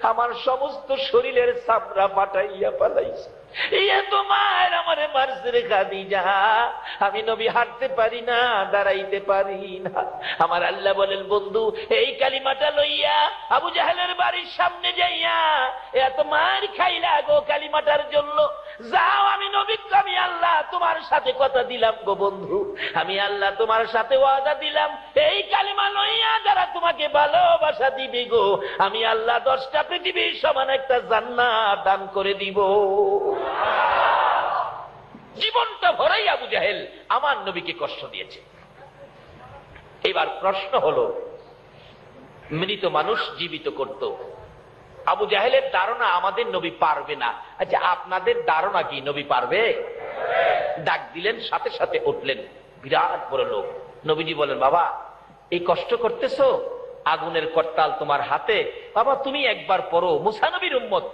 আমার সমস্ত শরীরের চামড়া পাঠাইয়া পালাইছে, তোমার আমারে মারছে রে খাদিজা, আমি নবী হাঁটতে পারি না, দাঁড়াইতে পারি না। আমার আল্লাহ বলেন, বন্ধু এই কালিমাটা লইয়া আবু জাহেলের বাড়ির সামনে যাইয়া এত মার খাইলা গো কালিমাটার জন্য, যাও, আমি নবী, আমি আল্লাহ তোমার সাথে কথা দিলাম গো বন্ধু, আমি আল্লাহ তোমার সাথে ওয়াদা দিলাম, এই কালিমা লইয়া যারা তোমাকে ভালোবাসা দিবে গো, আমি আল্লাহ 10টা পৃথিবীর সমান একটা জান্নাত দান করে দিব। জীবনটা ভরাই আবু জাহেল আমার নবীকে কষ্ট দিয়েছে। এবার প্রশ্ন হলো, মৃত মানুষ জীবিত করত, আবু জাহেলের ধারণা আমাদের নবী পারবে না। আচ্ছা, আপনাদের ধারণা কি নবী পারবে? ডাক দিলেন, সাথে সাথে উঠলেন, বিরাট বড় লোক। নবীজি বলেন, বাবা এই কষ্ট করতেছো, আগুনের করতাল তোমার হাতে, বাবা তুমি একবার পড়ো, মুসা নবীর উম্মত।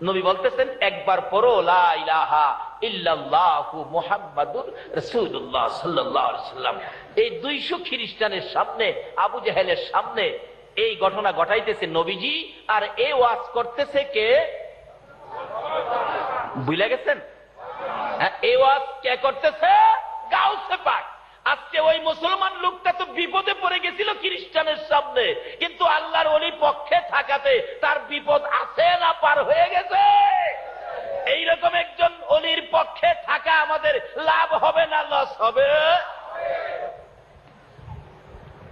নবী বলতেছেন, একবার পড়ো লা ইলাহা ইল্লাল্লাহু মুহাম্মাদুর রাসূলুল্লাহ সাল্লাল্লাহু আলাইহি ওয়াসাল্লাম। এই 200 খ্রিস্টানের সামনে, আবু জেহেলের সামনে এই ঘটনা ঘটাইতেছে নবীজি, আর এই ওয়াজ করতেছে কে? ভুলে গেছেন? হ্যাঁ, এই ওয়াজ কে করতেছে? গাউসে পাক। আজকে ওই মুসলমান লোকটা তো বিপদে পড়ে গেছিল খ্রিস্টানের সামনে, কিন্তু আল্লাহর ওলি পক্ষে থাকাতে তার বিপদ আছে না পার হয়ে গেছে? এইরকম একজন ওলির পক্ষে থাকা আমাদের লাভ হবে না লস হবে?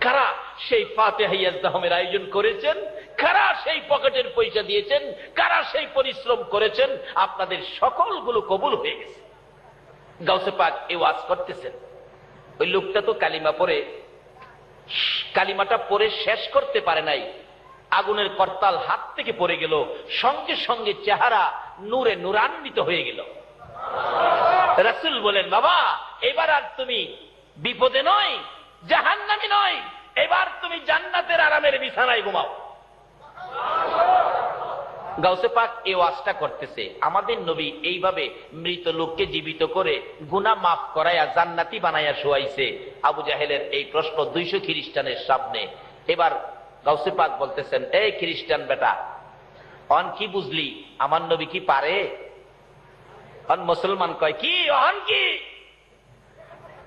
কারা সেই ফাতিহা ইয়াজদাহমের আয়োজন করেছেন? কারা সেই পকেটের পয়সা দিয়েছেন? কারা সেই পরিশ্রম করেছেন? আপনাদের সকলগুলো কবুল হয়ে গেছে। গাউসে পাক এই ওয়াজ করতেছেন। ওই লোকটা তো কালিমা পড়ে, কালিমাটা পড়ে শেষ করতে পারে নাই, আগুনের করতাল হাত থেকে পড়ে গেল, সঙ্গে সঙ্গে চেহারা নূরে নূরান্বিত হয়ে গেল। রাসূল বলেন, বাবা এবার আর তুমি বিপদে নয়, জাহান্নামী নয়, এবার তুমি জান্নাতের আরামের বিছানায় ঘুমাও। গাউসে পাক এই ওয়াজটা করতেছে। আমাদের নবী এইভাবে মৃত লোককে জীবিত করে গুনাহ মাফ করাইয়া জান্নাতি বানাইয়া শোয়াইছে। আবু জাহেলের এই প্রশ্ন 200 খ্রিস্টানের সামনে। এবার গাউসে পাক বলতেছেন, এই খ্রিস্টান বেটা, অন কি বুঝলি? আমার নবী কি পারে? অন মুসলমান কয়, কি অহন কি?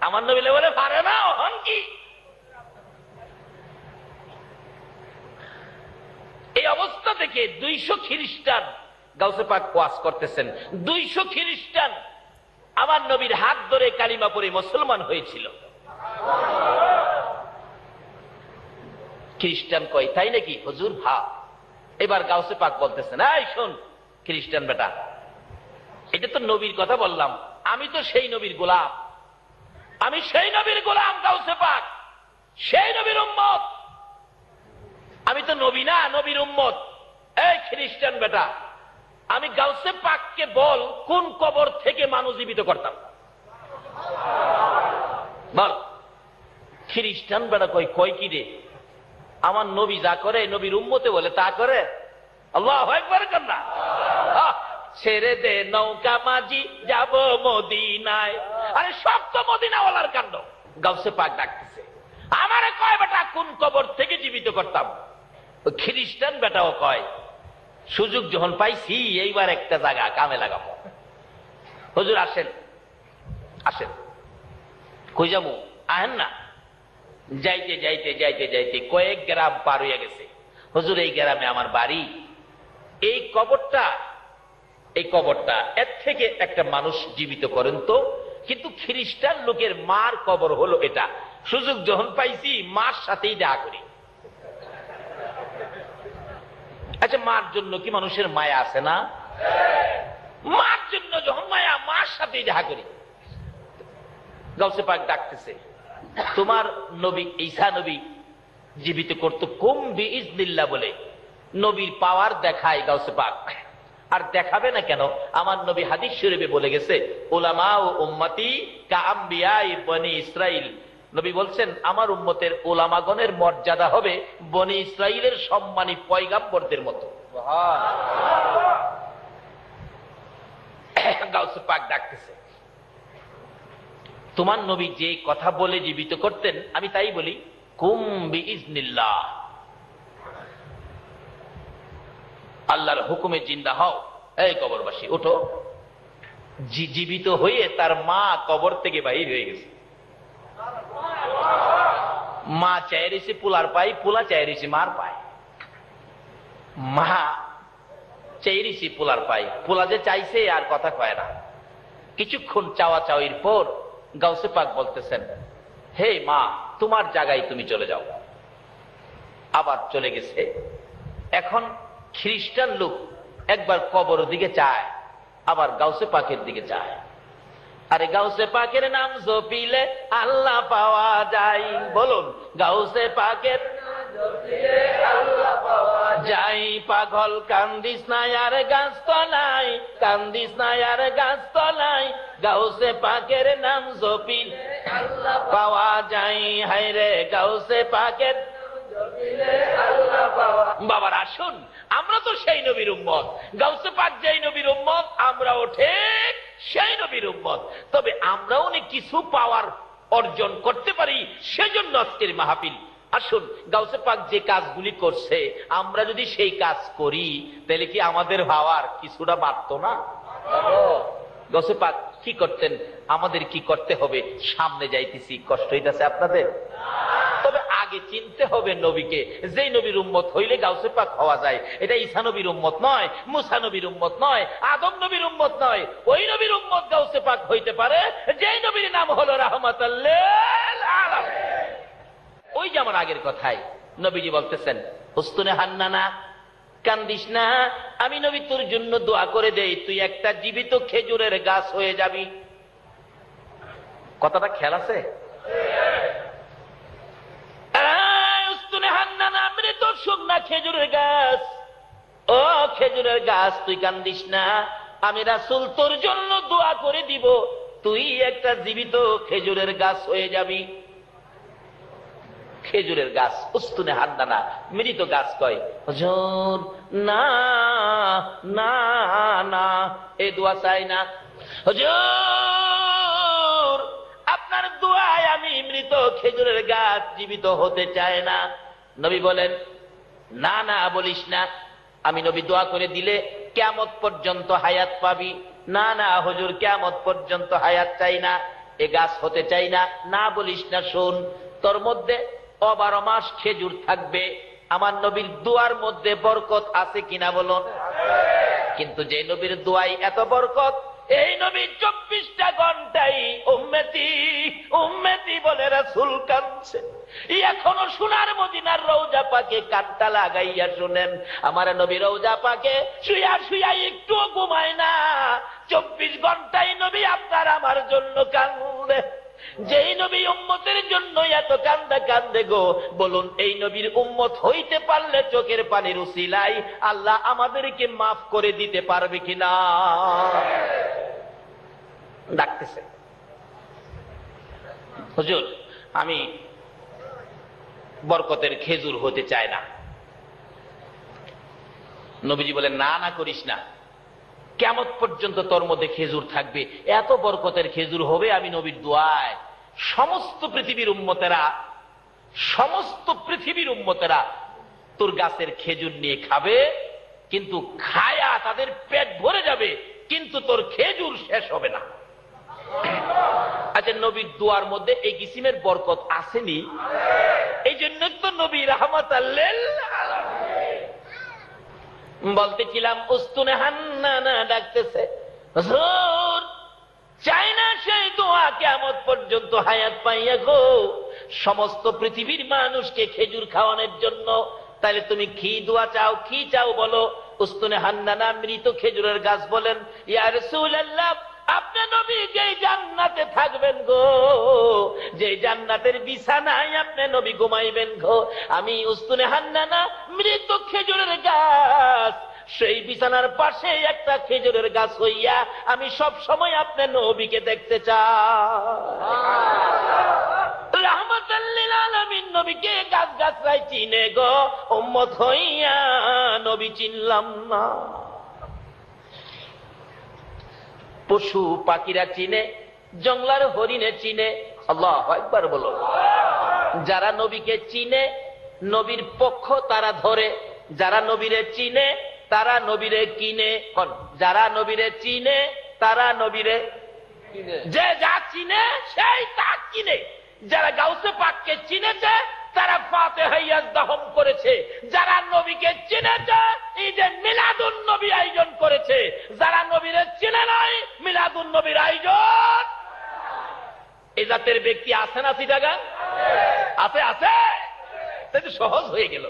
আমার নবী বলে পারে না, অহন কি? এই অবস্থা থেকে 200 খ্রিস্টান গাউসে পাক ওয়াজ করতেছেন। 200 খ্রিস্টান আমার নবীর হাত ধরে কালিমা পড়ে মুসলমান হয়েছিল। খ্রিস্টান কয়, তাই নাকি হুজুর? হ্যাঁ। এবার গাউসে পাক বলতেছেন, এই শোন খ্রিস্টান বেটা, এটা তো নবীর কথা বললাম, আমি তো সেই নবীর গোলাম, আমি সেই নবীর গোলাম গাউসে পাক, সেই নবীর উম্মত। আমি তো নবী না, নবীর উম্মত। এই খ্রিস্টান বেটা, আমি গাউসে পাককে বল কোন কবর থেকে মানুষ জীবিত করতাম, বল। খ্রিস্টান বেটা কয় কি রে? আমার নবী যা করে নবীর উম্মতে বলে তা করে। আল্লাহু আকবার কন্যা। ছেড়ে দে নৌকা মাঝি, যাব মদিনায়। আরে সব তো মদিনাওয়ালার কাণ্ড। গাউসে পাক ডাকতেছে, আমারে কয় বেটা কোন কবর থেকে জীবিত করতাম? খ্রিস্টান বেটাও কয়, সুযোগ যখন পাইছি এইবার একটা জায়গা কামে লাগাবো। হুজুর আসেন, আসেন। কই যাবো? আহেন না। যাইতে যাইতে যাইতে যাইতে কয়েক গ্রাম পার হইয়া গেছে। হুজুর এই গ্রামে আমার বাড়ি, এই কবরটা এর থেকে একটা মানুষ জীবিত করেন তো। কিন্তু খ্রিস্টান লোকের মার কবর হলো এটা। সুযোগ যখন পাইছি মার সাথেই দেখা করি। আচ্ছা, মার জন্য কি মানুষের মায়া আছে না? মার জন্য যখন মায়া, মার সাথেই দেখা করি। গাউসে পাক ডাকতেছে, তোমার নবী ঈসা নবী জীবিত করতো কুম বিইজনিল্লাহ বলে নবীর পাওয়ার দেখায় গাউসে পাক। আর দেখাবে না কেন? আমার নবী হাদিস শরীফে বলে গেছে, উলামা ও উম্মতি কাআম্বিয়াই বনি ইসরাইল। নবী বলছেন, আমার উম্মতের উলামাগণের মর্যাদা হবে বনি ইসরাইলের সম্মানী পয়গাম্বরদের মতো। গাউসে পাক ডাকতেছে, তোমার নবী যে কথা বলে জীবিত করতেন, আমি তাই বলি, কুম বিইজনিল্লাহ, আল্লাহর হুকুমে জিন্দা হও। এই কবরবাসী ওঠো। জীবিত হয়ে তার মা কবর থেকে বাহির হয়ে গেছে। মা চায় রয়েছে পোলার পাই, পোলা চায় রয়েছে মার পায়। মা চাই রয়েছে পোলার পাই, পোলা যে চাইছে আর কথা কয় না। কিছুক্ষণ চাওয়া চাওয়ির পর গাউসে পাক বলতেছেন, হে মা, তোমার জায়গায় তুমি চলে যাও। আবার চলে গেছে। এখন খ্রিস্টান লোক একবার কবর দিকে চায়, আবার গাউসে পাকের দিকে চায়। আরে গাউসে পাকের নাম জপিলে আল্লাহ পাওয়া যায়। বলুন, গাউসে পাকের যাই পাগল, কান্দিস না আর গাছ তলাই, কান্দিস না আর গাছ তলাই, গাউসে পাকের নাম জপিল পাওয়া যায়। হায়রে গাউসে পাকের। বাবার আসুন, আমরা তো সেই নবীর উম্মত। গাউসে পাক যেই নবীর উম্মত, আমরাও ঠিক সেই নবীর নবীর উম্মত। তবে আমরাও অনেক কিছু পাওয়ার অর্জন করতে পারি, সেজন্য আজকের মাহফিল। আসুন, গাউসে পাক যে কাজগুলি করছে আমরা যদি সেই কাজ করি তাহলে কি আমাদের ভাবার কিছুটা বাড়তো না? গাউসে পাক কি করতেন, আমাদের কি করতে হবে? সামনে যাইতেছি, কষ্ট হইতেছে আপনাদের? তবে আগে চিনতে হবে নবীকে। যেই নবীর উম্মত হইলে গাউসে পাক হওয়া যায়। এটা ঈসা নবীর উম্মত নয়, মুসা নবীর উম্মত নয়, আদম নবীর উম্মত নয়। ওই নবীর উম্মত গাউসে পাক হইতে পারে যেই নবীর নাম হলো রাহমাতুল লিল আলামিন। ওই যে আমার আগের কথাই নবীজি বলতেছেন, উস্তুনে হান্নানা, কান্দিস না, আমি নবী তোর জন্য দোয়া করে দেই, তুই একটা জীবিত খেজুরের গাছ হয়ে যাবি। কথাটা খেয়াল আছে? উস্তুনে হান্নানা, মৃত শুকনা খেজুরের গাছ, ও খেজুরের গাছ তুই কান্দিস না, আমি রাসূল তোর জন্য দোয়া করে দিব, তুই একটা জীবিত খেজুরের গাছ হয়ে যাবি। খেজুরের গাছ, উস্তুনে হান্নানা, মৃত গাছ কয়, হুজুর না না না, এই দোয়া চাই না হুজুর, আপনার দোয়ায় আমি মৃত খেজুরের গাছ জীবিত হতে চাই না। নবী বলেন, না না বলিস না, আমি নবী দোয়া করে দিলে কিয়ামত পর্যন্ত হায়াত পাবি। না না হুজুর, কিয়ামত পর্যন্ত হায়াত চাই না, এ গাছ হতে চাই না, না বলিস না। শোন, তোর মধ্যে 12 মাস খেজুর থাকবে। আমার নবীর দোয়ার মধ্যে বরকত আছে কিনা বলুন? কিন্তু যে নবীর দোয়াই এত বরকত, এই নবী 24টা ঘন্টাই উম্মতি উম্মতি বলে রাসূল কাঁদছে। এখনো সোনার মদিনার রওজা পাকে কানটা লাগাইয়া শুনেন, আমার নবী রওজা পাকে শুয়া শুয়া একটু ঘুমায় না। 24 ঘন্টাই নবী আপনার আমার জন্য কান্দে। যেই নবী উম্মতের জন্য এত কান্দে কান্দে গো, বলুন এই নবীর উম্মত হইতে পারলে চোখের পানির উসিলায় আল্লাহ আমাদেরকে মাফ করে দিতে পারবে কিনা? ডাকতেছে, হুজুর আমি বরকতের খেজুর হতে চাই না। নবীজি বলেন, না না করিস না, কিয়ামত পর্যন্ত তোর মধ্যে খেজুর থাকবে, এত বরকতের খেজুর হবে আমি নবীর দোয়ায়। সমস্ত পৃথিবীর উম্মতেরা তোর গাছের খেজুর নিয়ে খাবে, কিন্তু খায়া তাদের পেট ভরে যাবে, কিন্তু তোর খেজুর শেষ হবে না। আচ্ছা, নবীর দোয়ার মধ্যে এই কিসিমের বরকত আসেনি? এই জন্য তো নবী রাহমাতুল লিল আলামিন। বলতেছিলাম, উস্তুনে হান্নানা ডাকতেছে, হুজুর চাই না সেই দোয়া কিয়ামত পর্যন্ত হায়াত পাইয়া গো, সমস্ত পৃথিবীর মানুষকে খেজুর খাওয়ানোর জন্য। তাহলে তুমি কি দোয়া চাও, কি চাও বলো? উস্তুনে হান্নানা মৃত খেজুরের গাছ বলেন, ইয়া রাসূলুল্লাহ, আপনি নবী যেই জান্নাতে থাকবেন গো, যে জান্নাতের বিছানায় আপনি নবী ঘুমাইবেন গো, আমি উস্তুনে হান্নানা মৃত খেজুরের গাছ, সেই বিছানার পাশে একটা খেজুরের গাছ হইয়া আমি সব সময় আপনি নবীকে দেখতে চাই। রাহমাতুল লিল আলামিন নবীকে গাছ গাছরাই চিনে গো, উম্মত হইয়া নবী চিনলাম না। পশু পাখিরা চিনে, জঙ্গলার হরিণে চিনে। আল্লাহু আকবার বলো। যারা নবীকে চিনে নবীর পক্ষ তারা ধরে, যারা নবীরে চিনে তারা নবীরে কিনে। যারা নবীরে চিনে তারা নবীরে, যে যা চিনে সেই তা কিনে। যারা গাউসে পাককে চিনেছে তারা ফাতিহা ইয়াজদাহম করেছে, যারা নবীকে চিনেছে ঈদে মিলাদুন নবী আয়োজন করেছে, যারা নবীরে চিনে নাই মিলাদুন নবীর আয়োজন। এই জাতের ব্যক্তি আছে না চিটাগাং? আছে আছে, তাই তো সহজ হয়ে গেল।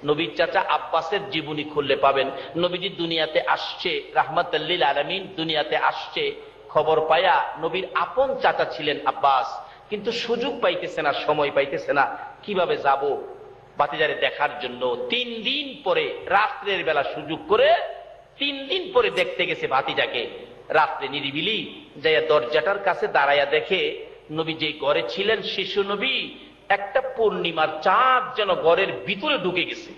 নবীর চাচা আব্বাসের জীবনী খুললে পাবেন, নবীজি দুনিয়াতে আসছে, রাহমাতুল লিল আলামিন দুনিয়াতে আসছে, খবর পায়া নবীর আপন চাচা ছিলেন আব্বাস, কিন্তু সুযোগ পাইতেছে না, সময় পাইতেছে না, কিভাবে যাব ভাতিজারে দেখার জন্য। 3 দিন পরে রাত্রের বেলা সুযোগ করে 3 দিন পরে দেখতে গেছে ভাতিজাকে। রাত্রে নিরিবিলি যাইয়া দরজাটার কাছে দাঁড়াইয়া দেখে নবী যে ঘরে ছিলেন শিশু নবী, একটা পূর্ণিমার চাঁদ যেন ঘরের ভিতরে ঢুকে গেছে।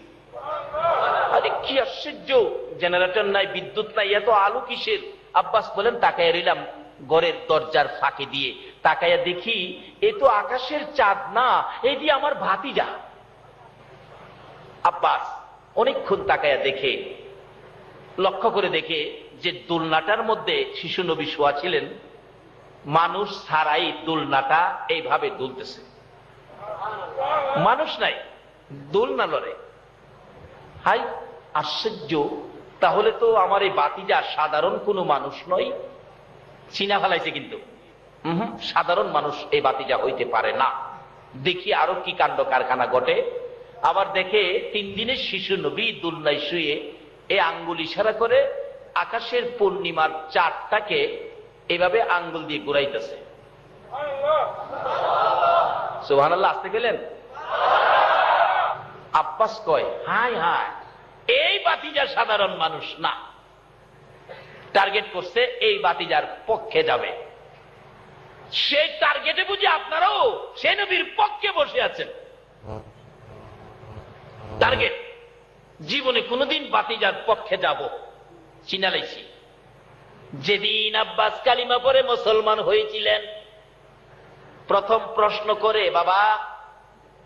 আরে কি আশ্চর্য, জেনারেটর নাই, বিদ্যুৎ নাই, এত আলো কিসের? আব্বাস বলেন, তাকায় রইলাম, ঘরের দরজার ফাঁকে দিয়ে তাকাইয়া দেখি এ তো আকাশের চাঁদ না, এটি আমার ভাতিজা। আব্বাস অনেকক্ষণ তাকাইয়া দেখে, লক্ষ্য করে দেখে যে দোলনাটার মধ্যে শিশু নবী শোয়া ছিলেন, মানুষ ছাড়াই দোলনাটা এইভাবে দুলতেছে, মানুষ নাই, দোলনা লড়ে। হাই আশ্চর্য, তাহলে তো আমার এই বাতিজা সাধারণ কোনো মানুষ নয়। চিনা ফেলাইছে কিন্তু, সাধারণ মানুষ এই বাতিজা হইতে পারে না। দেখি আরো কি কাণ্ড কারখানা ঘটে। আবার দেখে 3 দিনের শিশু নবী দোলনায় শুয়ে এই আঙ্গুল ইশারা করে আকাশের পূর্ণিমার চাঁদটাকে এভাবে আঙ্গুল দিয়ে ঘুরাইতেছে। সুবহানাল্লাহ, আসতে গেলেন? আব্বাস কয়, হায় হায়, এই বাতিজা সাধারণ মানুষ না, টার্গেট করছে এই বাতিজার পক্ষে যাবে। সেই টার্গেটে বুঝি আপনারাও সে নবীর পক্ষে বসে আছেন। টার্গেট, জীবনে কোনোদিন বাতিজার পক্ষে যাব চিনালাইছি। যেদিন আব্বাস কালিমা পড়ে মুসলমান হয়েছিলেন, প্রথম প্রশ্ন করে, বাবা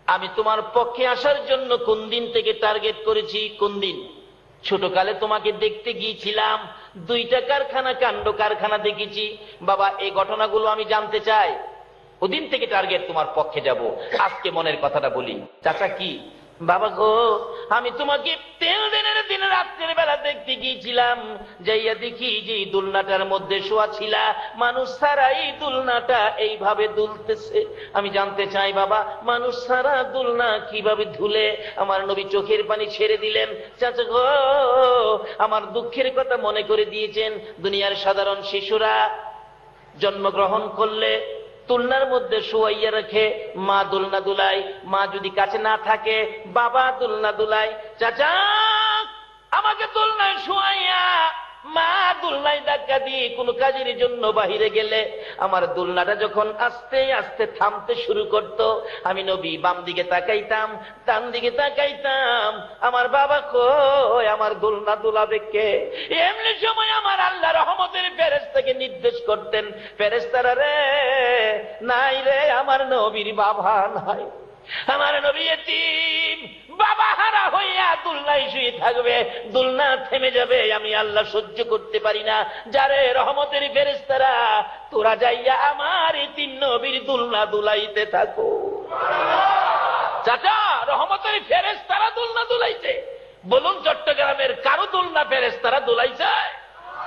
আমি তোমার পক্ষে আসার জন্য কোন দিন থেকে টার্গেট করেছি? কোন দিন? ছোটকালে তোমাকে দেখতে গিয়েছিলাম, 2টা কারখানা, কাণ্ড কারখানা দেখেছি। বাবা এই ঘটনাগুলো আমি জানতে চাই। ওদিন থেকে টার্গেট তোমার পক্ষে যাব। আজকে মনের কথাটা বলি। চাচা কি? বাবা গো, আমি তোমাকে 3 দিনের দিন রাত্রের বেলা দেখতে গিয়েছিলাম, যাইয়া দেখি যে দোলনাটার মধ্যে শোয়া ছিলা, মানুষ ছাড়াই দোলনাটা এইভাবে দুলতেছে। আমি জানতে চাই বাবা, মানুষ ছাড়া দোলনা কিভাবে ধুলে? আমার নবী চোখের পানি ছেড়ে দিলেন। চাচা গো, আমার দুঃখের কথা মনে করে দিয়েছেন। দুনিয়ার সাধারণ শিশুরা জন্মগ্রহণ করলে দোলনার মধ্যে শোয়াইয়া রাখে, মা দোলনা দুলাই। মা যদি কাছে না থাকে, বাবা দোলনা দুলাই। চাচা আমাকে দোলনায় শোয়াইয়া মা দোলনায় ধাক্কা দিয়ে কোন কাজের জন্য বাহিরে গেলে আমার দোলনাটা যখন আস্তে আস্তে থামতে শুরু করত, আমি নবী বাম দিকে তাকাইতাম, ডান দিকে তাকাইতাম, আমার বাবা কই, আমার দোলনা দুলাবে কে? এমনি সময় আমার আল্লাহ রহমতের ফেরেশতাকে নির্দেশ করতেন, ফেরেশতারা রে, নাই রে আমার নবীর বাবা নাই, আমার নবী এতিম, বাবা হারা হইয়া দোলনায় শুয়ে থাকবে, দোলনা থেমে যাবে, আমি আল্লাহ সহ্য করতে পারি না। যারে রহমতের ফেরেশতারা, তোরা যাইয়া আমার এতিম নবীর দোলনা দুলাইতে থাকো। চাচা রহমতের ফেরেশতারা দোলনা দুলাইছে? বলুন চট্টগ্রামের কারো দোলনা ফেরেশতারা দুলাইছে?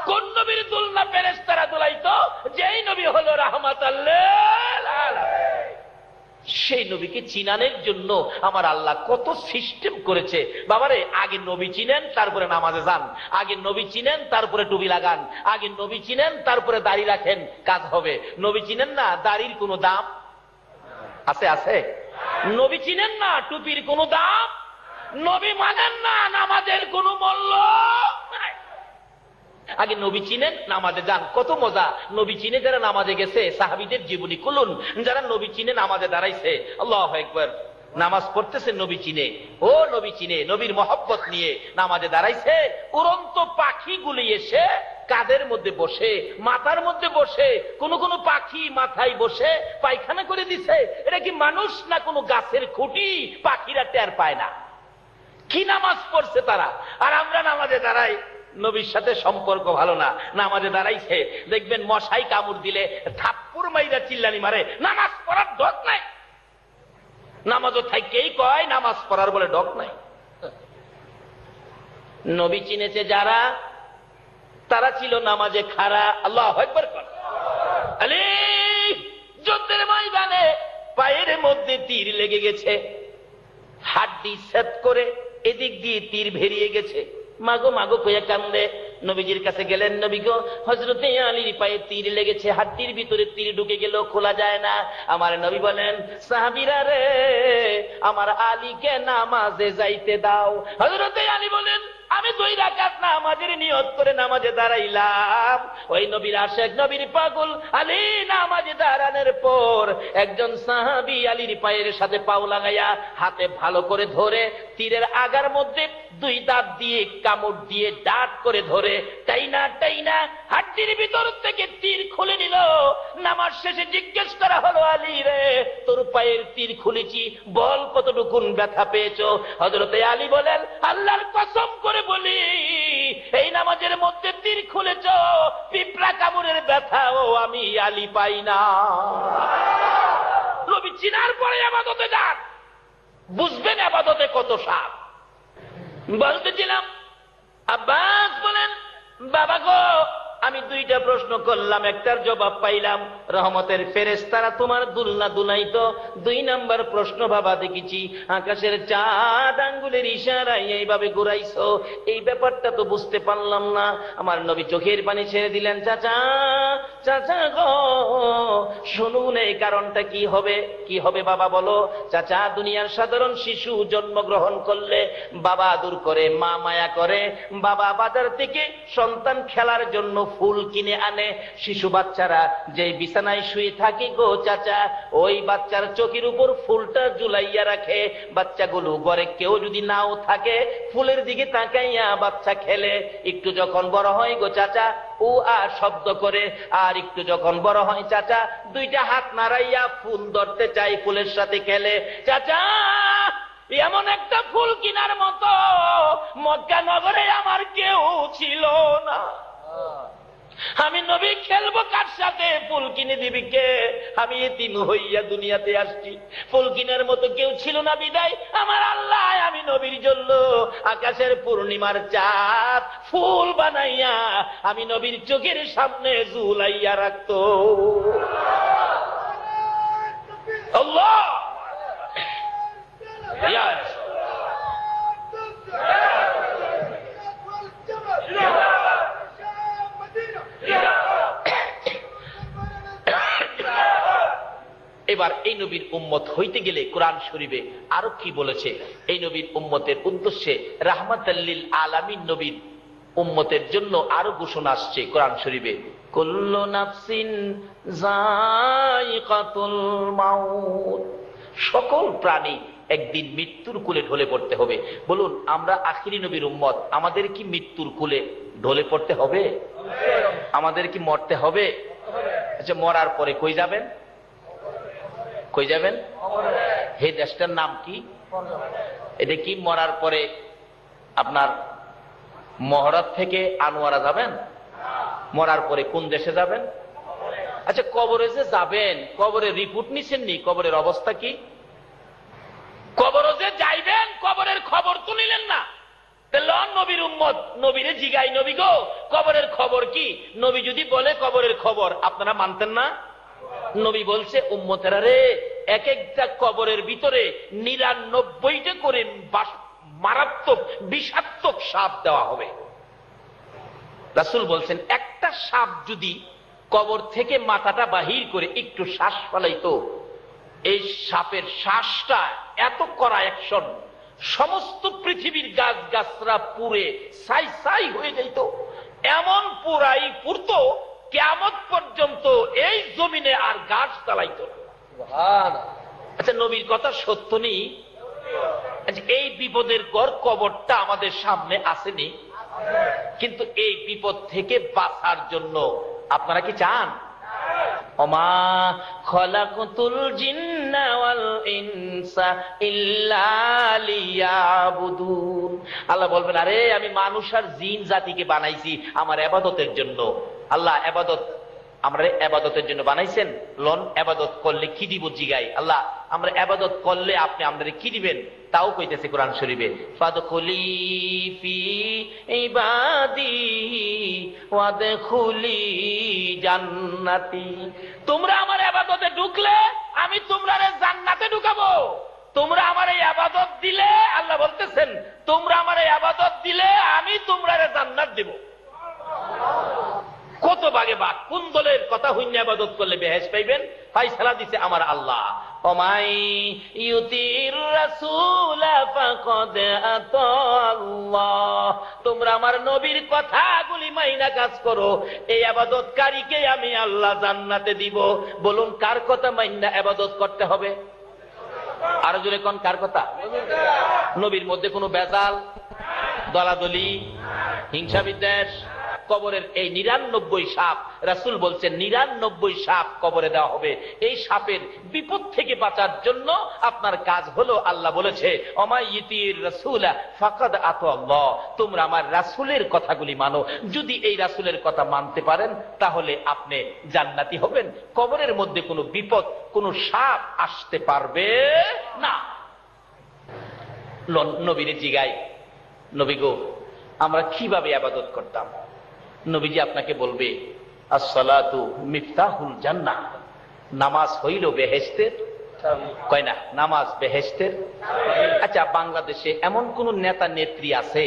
কোন নবীর দোলনা ফেরেশতারা দুলাইতো? যেই নবী হলো রাহমাতুল লিল আলামিন। সেই নবীকে চিনানোর জন্য আমার আল্লাহ কত সিস্টেম করেছে। বাবারে, আগে নবী চিনেন তারপরে নামাজে যান, আগে নবী চিনেন তারপরে টুপি লাগান, আগে নবী চিনেন তারপরে দাড়ি রাখেন, কাজ হবে। নবী চিনেন না, দাড়ির কোনো দাম আছে? আছে? নবী চিনেন না, টুপির কোনো দাম? নবী মানেন না, নামাজের কোনো মূল্য নাই। আগে নবী চিনেন, নামাজে যান। কত মজা! নবী চিনে যারা নামাজে গেছে, সাহাবীদের জীবনী খুলুন, যারা নবী চিনে নামাজে দাঁড়াইছে, আল্লাহু আকবার, নামাজ পড়তেছে নবী চিনে, ও নবী চিনে, নবীর মহব্বত নিয়ে নামাজে দাঁড়াইছে। উড়ন্ত পাখিগুলি এসে কাদের মধ্যে বসে, মাথার মধ্যে বসে, কোন কোন পাখি মাথায় বসে পায়খানা করে দিছে। এটা কি মানুষ না কোনো গাছের খুঁটি? পাখিরা টের পায় না। কি নামাজ পড়ছে তারা! আর আমরা নামাজে দাঁড়াই, নবীর সাথে সম্পর্ক ভালো না, নামাজে দাঁড়াইছে, দেখবেন মশাই কামড় দিলে থাপ্পড় মাইরা চিল্লানি মারে, নামাজ পড়ার ডক নাই। নামাজও থাকেই কয় নামাজ পড়ার বলে ডক নাই। নবী চিনেছে যারা, তারা ছিল নামাজে খাড়া। আল্লাহু আকবার। আলী যুদ্ধের ময়দানে পায়ের মধ্যে তীর লেগে গেছে, হাড্ডি সেট করে এদিক দিয়ে তীর বেরিয়ে গেছে, মাগো মাগো কইয়া কান্দে। নবীজির কাছে গেলেন, নবী গো, হযরতে আলীর পায়ে তীর লেগেছে, হাড্ডির ভিতরে তীর ঢুকে গেল, খোলা যায় না। আমার নবী বলেন, সাহাবীরা রে, আমার আলীকে নামাজে যাইতে দাও। হযরতে আলী বলেন, আমি 2 রাকাত নামাজের নিয়ত করে নামাজে দাঁড়াইলাম। ওই নবীর আশিক, নবীর পাগল আলী নামাজে দাঁড়ানোর পর একজন সাহাবী আলীর পায়ের সাথে পাও লাগাইয়া হাতে ভালো করে ধরে তীরের আগার মধ্যে 2 দাঁত দিয়ে কামড় দিয়ে ডাট করে ধরে টাইনা টাইনা হাড্ডির ভিতর থেকে তীর খুলে নিল। নামাজ শেষে জিজ্ঞেস করা হলো, আলী রে তোর পায়ের তীর খুলেছি, বল কতটুকুন ব্যথা পেয়েছো? হযরতে আলী বলেন, আল্লাহর কসম করে বলি এই নামাজের মধ্যে তীর খুলেছো, পিঁপড়া কামড়ের ব্যথাও আমি আলী পাই না। নবী চিনার পরে ইবাদতে যান, বুঝবেন ইবাদতে কত স্বাদ। বলতেছিলাম, আব্বাস বলেন, বাবা গো আমি দুইটা প্রশ্ন করলাম, একটার জবাব পাইলাম, রহমতের ফেরেশতারা তোমার দুলনা দুলাইতো। 2 নাম্বার প্রশ্ন, বাবা দেখেছি আকাশের চাঁদ আঙ্গুলের ইশারায় এইভাবে ঘুরাইছো, এই ব্যাপারটা তো বুঝতে পারলাম না। আমার নবী চোখের পানি ছেড়ে দিলেন, চাচা চাচা গো শুনুন এই কারণটা কি হবে? কি হবে বাবা বলো? চাচা, দুনিয়ার সাধারণ শিশু জন্মগ্রহণ করলে বাবা আদর করে, মা মায়া করে, বাবা বাজার থেকে সন্তান খেলার জন্য ফুল কিনে আনে। শিশু বাচ্চারা যেই বিছানায় শুয়ে থাকে গো চাচা, ওই বাচ্চার চোখের উপর ফুলটা ঝুলাইয়া রাখে। বাচ্চাগুলো ঘরে কেউ যদি নাও থাকে, ফুলের দিকে তাকাইয়া বাচ্চা খেলে। একটু যখন বড় হয় গো চাচা, ও আর শব্দ করে, আর একটু যখন বড় হয় চাচা, 2টা হাত নাড়াইয়া ফুল ধরতে চাই, ফুলের সাথে খেলে। চাচা, এমন একটা ফুল কিনার মতো মক্কা নগরে আমার কেউ ছিল না। আমি নবী খেলবো কার সাথে? ফুল কিনে দিবি কে? আমি এতিম হইয়া দুনিয়াতে আসছি, ফুল কিনার মতো কেউ ছিল না বিদায় আমার আল্লাহ আমি নবীর জন্য আকাশের পূর্ণিমার চাঁদ ফুল বানাইয়া আমি নবীর চোখের সামনে ঝুলাইয়া রাখতো। আল্লাহ এবার এই নবীর উম্মত হইতে গেলে কোরআন শরীফে আরো কি বলেছে? এই নবীর উম্মতের উদ্দেশ্যে রাহমাতাল লিল আলামিন নবীর উম্মতের জন্য আরো ঘোষণা আসছে কোরআন শরীফে, কুল্লু নাফসিন যায়িকাতুল মাউত, সকল প্রাণী একদিন মৃত্যুর কোলে ঢলে পড়তে হবে। বলুন, আমরা আখিরি নবীর উম্মত, আমাদের কি মৃত্যুর কোলে ঢলে পড়তে হবে? আমাদের কি মরতে হবে? আচ্ছা, মরার পরে কই যাবেন? কই যাবেন? এই দেশটার নাম কি? এটা কি মরার পরে আপনার মহরত থেকে আনোয়ারা যাবেন? মরার পরে কোন দেশে যাবেন? আচ্ছা, কবরে যে যাবেন, কবরের রিপোর্ট নিছেন নি? কবরের অবস্থা কি? কবরে যে যাইবেন, কবরের খবর তো নিলেন না। নবীর উম্মত নবীরে জিগাই, নবী গো কবরের খবর কি? নবী যদি বলে কবরের খবর, আপনারা মানতেন না? নবী বলছে, উম্মতেরা রে, এক একটা কবরের ভিতরে 99টা করে মারাত্মক বিষাক্তক সাপ দেওয়া হবে। রাসূল বলছেন, একটা সাপ যদি কবর থেকে মাথাটা বাহির করে একটু শ্বাস ফেলাইতো, এই সাপের শ্বাসটা এত কড়া অ্যাকশন, সমস্ত পৃথিবীর গাছ গাছরা পুড়ে ছাই ছাই হয়ে যাইত। এমন পুরাই পুরতো কিয়ামত পর্যন্ত এই জমিনে আর গাছ চালাইতো না। আচ্ছা, নবীর কথা সত্য নেই? আচ্ছা, এই বিপদের ঘর কবরটা আমাদের সামনে আসেনি, কিন্তু এই বিপদ থেকে বাঁচার জন্য আপনারা কি চান? ওমা খলাকতুল জিন্না ওয়াল ইনসা ইল্লা লিয়াবুদুন। আল্লাহ বলবেন, আরে আমি মানুষ আর জিন জাতিকে বানাইছি আমার ইবাদতের জন্য। আল্লাহ ইবাদত, আমরা ইবাদতের জন্য বানাইছেন। লন ইবাদত করলে কি দিব জিগাই। আল্লাহ, আমরা ইবাদত করলে আপনি আমাদের কি দিবেন? তাও কইতেছে কোরআন শরীফে, ফাদখুলি ফি ইবাদি ওয়াদখুলি জান্নাতি। তোমরা আমার ইবাদতে ঢুকলে আমি তোমরারে জান্নাতে ঢুকাবো। তোমরা আমার এই ইবাদত দিলে, আল্লাহ বলতেছেন, তোমরা আমার এই ইবাদত দিলে আমি তোমরারে জান্নাত দেব। কত ভাগে ভাগ, কোন দলের কথা হইনা ইবাদত করলে বেহেশত পাইবেন? ফায়সালা দিছে আমার আল্লাহ। ওমাই ইউতির রাসূল ফাকাদ আতাল্লাহ। তোমরা আমার নবীর কথাগুলি মাইনা কাজ করো, এই ইবাদতকারীকে আমি আল্লাহ জান্নাতে দিব। বলুন, কার কথা মাইনা ইবাদত করতে হবে? আরো জোরে কোন, কার কথা? নবীর মধ্যে কোনো বেজাল, দলাদলি, হিংসা বিদ্বেষ কবরের এই 99 সাপ, রাসূল বলছেন 99 সাপ কবরে দেওয়া হবে। এই সাপের বিপদ থেকে বাঁচার জন্য আপনার কাজ হলো, আল্লাহ বলেছে অমাইয়িতির রাসূলা ফাকাদ আতাল্লাহ, তোমরা আমার রাসূলের কথাগুলি মানো। যদি এই রাসূলের কথা মানতে পারেন তাহলে আপনি জান্নাতি হবেন। কবরের মধ্যে কোনো বিপদ, কোনো সাপ আসতে পারবে না। নবীর জিগাই, নবী গো আমরা কিভাবে ইবাদত করতাম? নবীজি আপনাকে বলবে আসসালাতু মিফতাহুল জান্নাহ, নামাজ হইল বেহেশতের, কয় না নামাজ বেহেশতের। আচ্ছা, বাংলাদেশে এমন কোন নেতা নেত্রী আছে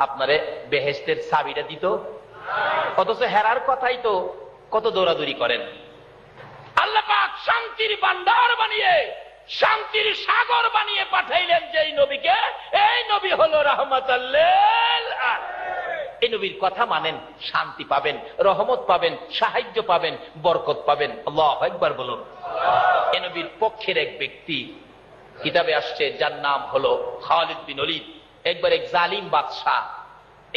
আপনারে বেহেশতের চাবিটা দিত? অথচ হেরার কথাই তো কত দৌড়াদৌড়ি করেন। আল্লাহ পাক শান্তির ভান্ডার বানিয়ে, শান্তির সাগর বানিয়ে পাঠাইলেন যেই নবীকে, এই নবী হলো রাহমাতাল লিল আলামিন। এই নবীর কথা মানেন, শান্তি পাবেন, রহমত পাবেন, সাহায্য পাবেন, বরকত পাবেন। আল্লাহু আকবার বলুন। এই নবীর পক্ষের এক ব্যক্তি কিতাবে আসছে, যার নাম হলো খালিদ বিন ওলীদ। একবার এক জালিম বাদশাহ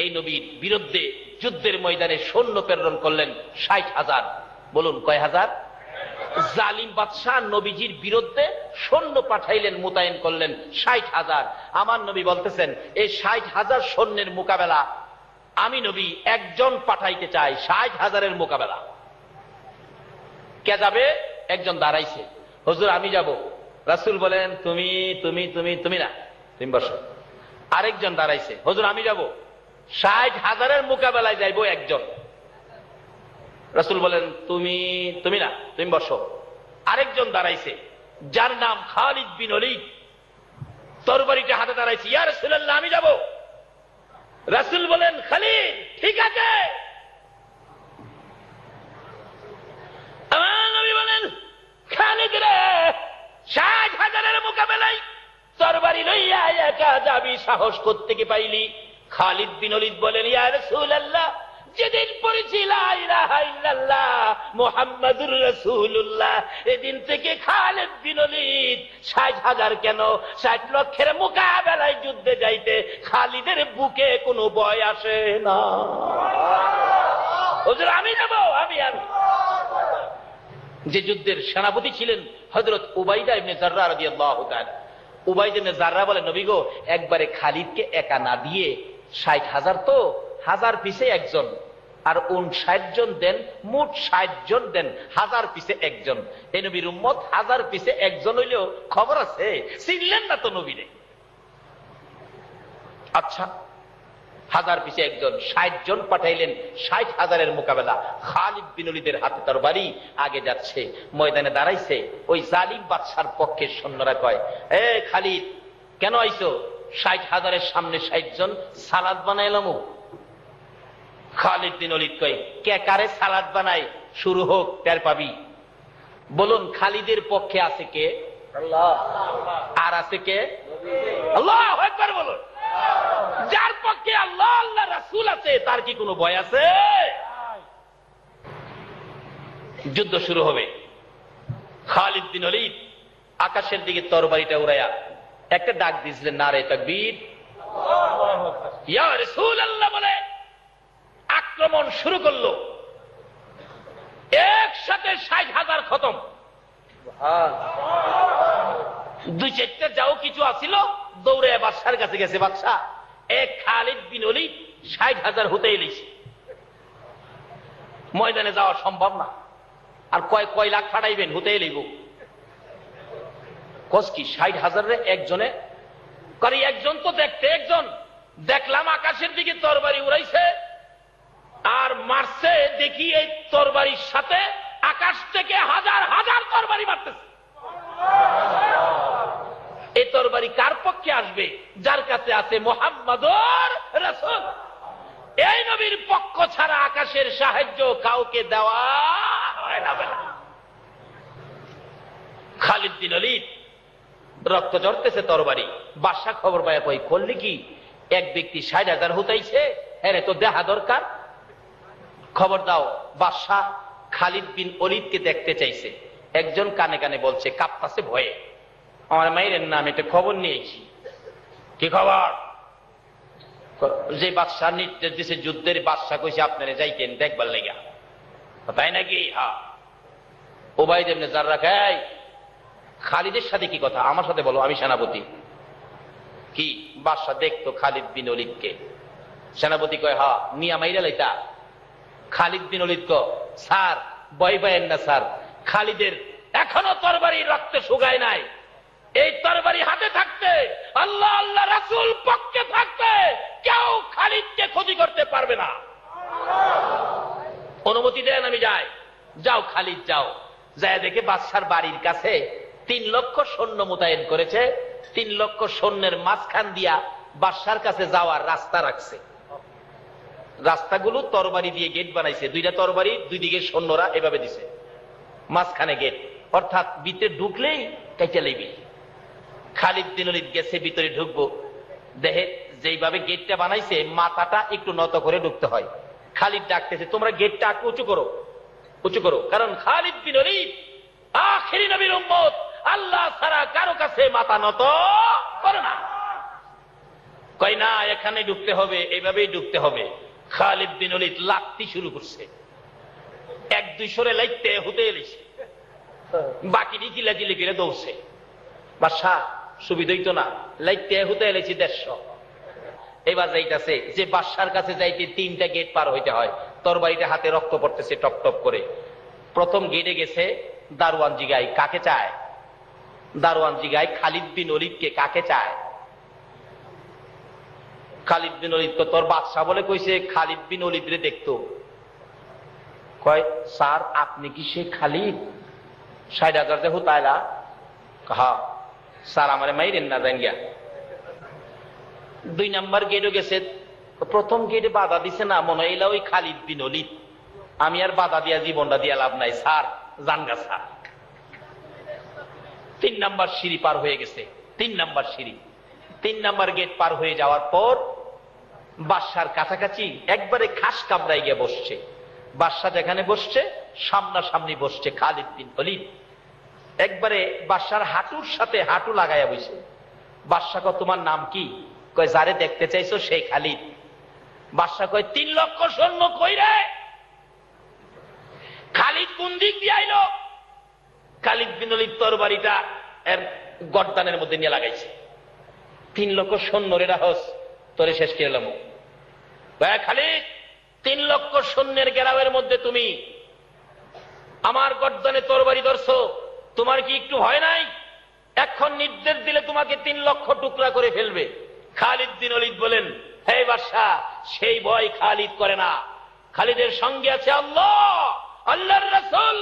এই নবীর বিরুদ্ধে যুদ্ধের ময়দানে সৈন্য প্রেরণ করলেন 60,000। বলুন কয় হাজার? জালিম বাদশাহ নবীজির বিরুদ্ধে সৈন্য পাঠাইলেন, মোতায়েন করলেন 60,000। আমার নবী বলতেছেন এই 60,000 সৈন্যের মোকাবেলা আমি নবী একজন পাঠাইতে চাই। 60,000-এর মোকাবেলা কে যাবে? একজন দাঁড়াইছে, হুজুর আমি যাব। রাসূল বলেন তুমি তুমি তুমি তুমি না, তুমি বসো। আরেকজন দাঁড়াইছে, হুজুর আমি যাব। 60,000-এর মোকাবেলায় যাইবো একজন। রাসূল বলেন তুমি তুমি না, তুমি বসো। আরেকজন দাঁড়াইছে, যার নাম খালিদ বিন ওলীদ, তরবারিটা হাতে দাঁড়াইছে। ইয়া রাসূলুল্লাহ আমি যাব। রাসূল বলেন খালিদ ঠিক আছে। আমার নবী বলেন খালিদ রে, 60,000-এর মোকাবেলায় তরবারি লইয়া একা যাবি, সাহস কোত্থেকে পাইলি? খালিদ বিন ওলীদ বলেন ইয়া রাসূলুল্লাহ, যেদিন পড়েছি লা ইলাহা ইল্লাল্লাহ মুহাম্মাদুর রাসূলুল্লাহ, এদিন থেকে খালিদ বিন ওলীদ 60,000 কেন 60 লক্ষের মোকাবেলায় যুদ্ধে যাইতে খালিদের বুকে কোনো ভয় আসে না। হুজুর আমি যাব, আমি আমি। যে যুদ্ধের সেনাপতি ছিলেন হযরত উবাইদা ইবনে জাররাহ রাদিয়াল্লাহু তাআলা, উবাইদা ইবনে জাররাহ বলেন নবী গো একবারে খালিদকে একা না দিয়ে 60,000 তো 1000 পিছে একজন, আর 59 জন দেন, মোট 60 জন দেন, 1000 পিছে একজন। এই নবীর উম্মত 1000 পিছে একজন হইলেও খবর আছে, চিনলেন না তো নবীরে। আচ্ছা 1000 পিছে একজন, 60 জন পাঠাইলেন 60,000-এর মোকাবেলা। খালিদ বিন ওলীদের হাতে তরবারি, আগে যাচ্ছে, ময়দানে দাঁড়াইছে। ওই জালিম বাদশার পক্ষের সৈন্যরা কয় এ খালিদ কেন আইছো? 60,000-এর সামনে 60 জন, সালাদ বানাইলাম। খালিদ বিন ওলীদ কয় কে কারে সালাদ বানায়, শুরু হোক টের পাবি। বলুন খালিদের পক্ষে আছে কে? আল্লাহ। আর আছে কে? আল্লাহু আকবার বলুন। যার পক্ষে আল্লাহ আল্লাহ রাসূল আছে তার কি কোনো ভয় আছে? যুদ্ধ শুরু হবে। খালিদ বিন ওলীদ আকাশের দিকে তরবারিটা উড়াইয়া একটা ডাক দিয়েছিলেন, নারে তাকবীর, ইয়া রাসূলুল্লাহ বলে আক্রমণ শুরু করলো। একসাথে 60,000 খতম। দুই চারটা যাও কিছু আসিল, দৌড়ে বাদশার কাছে গেছে। বাদশাহ এক খালিদ বিন ওলীদ 60,000 হতে এলিছে, ময়দানে যাওয়া সম্ভব না। আর কয় লাখ ফাটাইবেন, হতে এলিব কস কি 60,000 একজনে করে? একজন তো দেখতে একজন, দেখলাম আকাশের দিকে তরবারি উড়াইছে আর মারছে, দেখি এই তরবারির সাথে আকাশ থেকে হাজার হাজার তরবারি মারতেছে। এই তরবারি কার পক্ষে আসবে? যার কাছে আছে মুহাম্মাদুর রাসূল। এই নবীর পক্ষ ছাড়া আকাশের সাহায্য কাউকে দেওয়া হয় না। খালিদ বিন ওলীদ রক্ত ঝরতেছে, তরবারি। বাদশা খবর পায় কই করলি কি? এক ব্যক্তি 60,000 হুতাইছে, এরে তো দেখা দরকার, খবর দাও। বাদশা খালিদ বিন ওলীদকে দেখতে চাইছে। একজন কানে কানে বলছে, কাঁপতাছে ভয়ে, আমার মায়ের নাম, এটা খবর নিয়েছি। কি খবর? যে বাদশাহ নির্দেশ দিছে যুদ্ধের, বাদশাহ কইছে আপনারা যাইতেন দেখবার লেগা, তাই নাকি? হ্যাঁ। ওবাইদ ইবনে জাররাহ কয়, খালিদের সাথে কি কথা? আমার সাথে বলো, আমি সেনাপতি। কি? বাদশাহ দেখতো খালিদ বিন ওলীদকে। সেনাপতি কয়, হ্যাঁ মিয়া মাইরা লাইতা। খালিদ বিন ওলীদ কয়, স্যার ভয় পায়েন না স্যার, খালিদের এখনো তরবারি রক্তে শুকায় নাই। এই তরবারি হাতে থাকতে, আল্লাহ আল্লাহ রাসূল পক্ষে থাকতে কেউ খালিদকে ক্ষতি করতে পারবে না। অনুমতি দেন আমি যাই। যাও খালিদ যাও। যায় দেখে বাদশার বাড়ির কাছে 3 লক্ষ সৈন্য মোতায়েন করেছে। 3 লক্ষ সৈন্যের মাঝখান দিয়া বাদশার কাছে যাওয়ার রাস্তা রাখছে। রাস্তাগুলো তরবারি দিয়ে গেট বানাইছে, 2টা তরবারি, 2 দিকে সৈন্যরা এভাবে দিছে, মাঝখানে গেট, অর্থাৎ ভিতরে ঢুকলেই কাইটা লইবি। খালিদ বিন ওলীদ গেছে ভিতরে ঢুকবো, দেখে যেইভাবে গেটটা বানাইছে মাথাটা একটু নত করে ঢুকতে হয়। খালিদ ডাকতেছে, তোমরা গেটটা একটু উঁচু করো, উঁচু করো, কারণ খালিদ বিন ওলীদ আখিরি নবীর উম্মত, আল্লাহ ছাড়া কারো কাছে মাথা নত করে না। কই না, এখানে ঢুকতে হবে, এইভাবেই ঢুকতে হবে। খালিদ বিন ওলীদ লাগতে শুরু করছে, 1-2 সরে লাইতে হুতে এলেছে, বাকি কিলা কিলে কিলে দৌড়ছে। বাদশাহ সুবিধাই তো না, লাইতে হুতে এলেছি 150। এবার যাইতেছে যে বাদশার কাছে যাইতে 3টা গেট পার হইতে হয়। তরবারিটা হাতে, রক্ত পড়তেছে টপ টপ করে। প্রথম গেটে গেছে, দারোয়ান জিগায় কাকে চায়? দারোয়ান জিগায় খালিদ বিন ওলীদকে কাকে চায়? খালিদ বিন ওলীদ তো তোর বাদশাহ বলে কইছে খালিদ বিন ওলীদ রে দেখতো। কয়, স্যার আপনি কি সে খালিদ 60,000 যে হুতাইলা? হ্যাঁ স্যার, আমারে মাইরেন না জান গিয়া। 2 নাম্বার গেটও গেছে। প্রথম গেটে বাধা দিছে না, মনে হয় ওই খালিদ বিন ওলীদ। আমি আর বাধা দিয়া জীবনটা দিয়া লাভ নাই, স্যার জানগা স্যার। 3 নাম্বার সিঁড়ি পার হয়ে গেছে, 3 নাম্বার সিঁড়ি। 3 নাম্বার গেট পার হয়ে যাওয়ার পর বাদশার কাছাকাছি একবারে খাস কামরায় গিয়ে বসছে। বাদশা যেখানে বসছে সামনাসামনি বসছে খালিদ বিন ওলীদ, একবারে বাদশার হাঁটুর সাথে হাঁটু লাগাইয়া বসে। বাদশা কয়, তোমার নাম কি? কয়, যারে দেখতে চাইছো সেই খালিদ। বাদশা কয়, 3 লক্ষ সৈন্য কই রে? খালিদ কোন দিক দিয়ে আইলো? খালিদ বিন ওলীদ তরবারিটা এর গর্দানের মধ্যে নিয়ে লাগাইছে। 3 লক্ষ সৈন্য রে রাহস, তোরে শেষ করে এলাম। খালিদ, 3 লক্ষ সৈন্যের গেরাওয়ের মধ্যে তুমি আমার গর্দানে তরবারি ধরছো, তোমার কি একটু ভয় নাই? এখন নির্দেশ দিলে তোমাকে 3 লক্ষ টুকরা করে ফেলবে। খালিদ বিন ওলীদ বলেন, হে বাদশা, সেই ভয় খালিদ করে না। খালিদের সঙ্গে আছে আল্লাহ, আল্লাহর রাসূল।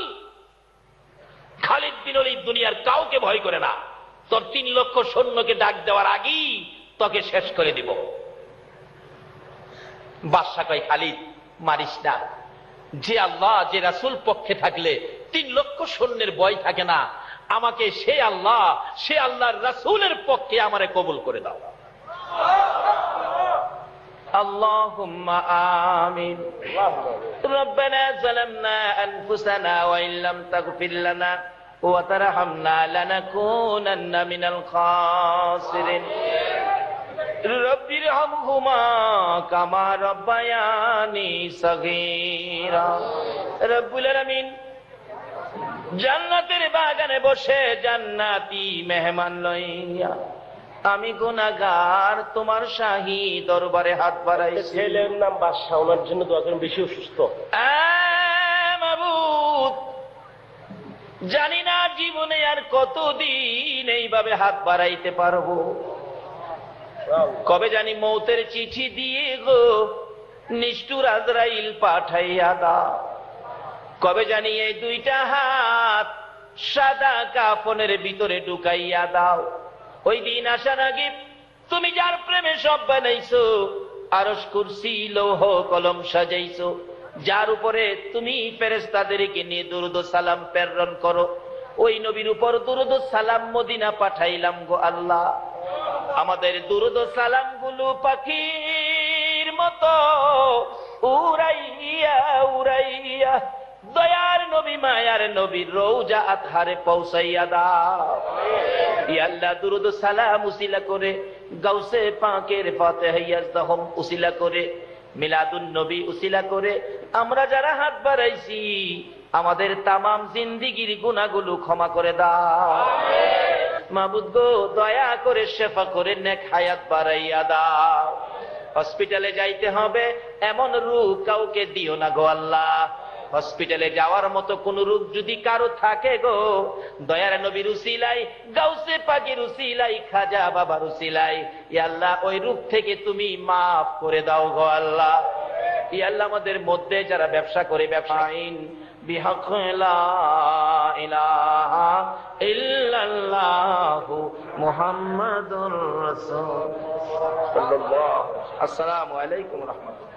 খালিদ বিন ওলীদ দুনিয়ার কাউকে ভয় করে না। তোর 3 লক্ষ সৈন্যকে ডাক দেওয়ার আগেই তোকে শেষ করে দিব। বাদশা কয়, খালিদ মারিস না। যে আল্লাহ, যে রাসূল পক্ষে থাকলে 3 লক্ষ সৈন্যের ভয় থাকে না, আমাকে সে আল্লাহ, সে আল্লাহর রাসূলের পক্ষে আমারে কবুল করে দাও। আল্লাহুম্মা আমিন। রব্বানা যালামনা আনফুসানা ওয়া ইল্লাম তাগফির লানা ওয়া তারহামনা লানাকুনান্না মিনাল খাসিরিন। রব্বিরহামহুমা কামা রাব্বায়ানি সগীরা। রব্বুল আলামিন জান্নাতের বাগানে বসে জান্নাতি মেহমান লইয়া আমি গুনাহগার তোমার শাহী দরবারে হাত বাড়াইছি। ছেলের নাম বাদশা, ওনার জন্য দোয়া করেন, বেশি অসুস্থ। মাবুদ, জানি না জীবনে আর কতদিন এইভাবে হাত বাড়াইতে পারবো। কবে জানি মৌতের চিঠি দিয়ে গো নিষ্ঠুর আজরাইল পাঠাইয়া দাও। কবে জানি এই 2টা হাত সাদা কাফনের ভিতরে ঢুকাইয়া দাও। ওই দিন আসার আগে তুমি যার প্রেমে সব বানাইছো, আরশ কুরসি লৌহ কলম সাজাইছো, যার উপরে তুমি ফেরেশতাদেরকে নিয়ে দুরূদ ও সালাম প্রেরণ করো, ওই নবীর উপর দুরূদ ও সালাম মদিনা পাঠাইলাম গো আল্লাহ। আমাদের দুরূদ ও সালাম গুলো পাখির মতো উড়াইয়া উড়াইয়া দয়ার নবী মায়ার নবীর রওজা আতহারে পৌঁছাইয়া দাও। ইয়া আল্লাহ, দুরূদ ও সালাম উসিলা করে গাউসে পাকের ফাতিহা ইয়াজদাহুম উসিলা করে, মিলাদুন নবী উসিলা করে আমরা যারা হাত বাড়াইছি আমাদের তামাম জিন্দিগির গুনাহগুলো ক্ষমা করে দাও। মাবুদ গো, দয়া করে শেফা করে নেক হায়াত বাড়াইয়া দাও। হসপিটালে যাইতে হবে এমন রোগ কাউকে দিও না গো আল্লাহ। হসপিটালে যাওয়ার মতো কোন রোগ যদি কারো থাকে গো, দয়ার নবীর উসিলাই, গাউসে পাকের উসিলাই, খাজা বাবার উসিলাই, ইয়া আল্লাহ ওই রোগ থেকে তুমি মাফ করে দাও গো আল্লাহ। ইয়া আল্লাহ আমাদের মধ্যে যারা ব্যবসা করে, ব্যবসায়ীন বিহক লা ইলাহা ইল্লাল্লাহু মুহাম্মাদুর রাসূলুল্লাহ। আসসালামু আলাইকুম ওয়া রাহমাতুল্লাহ।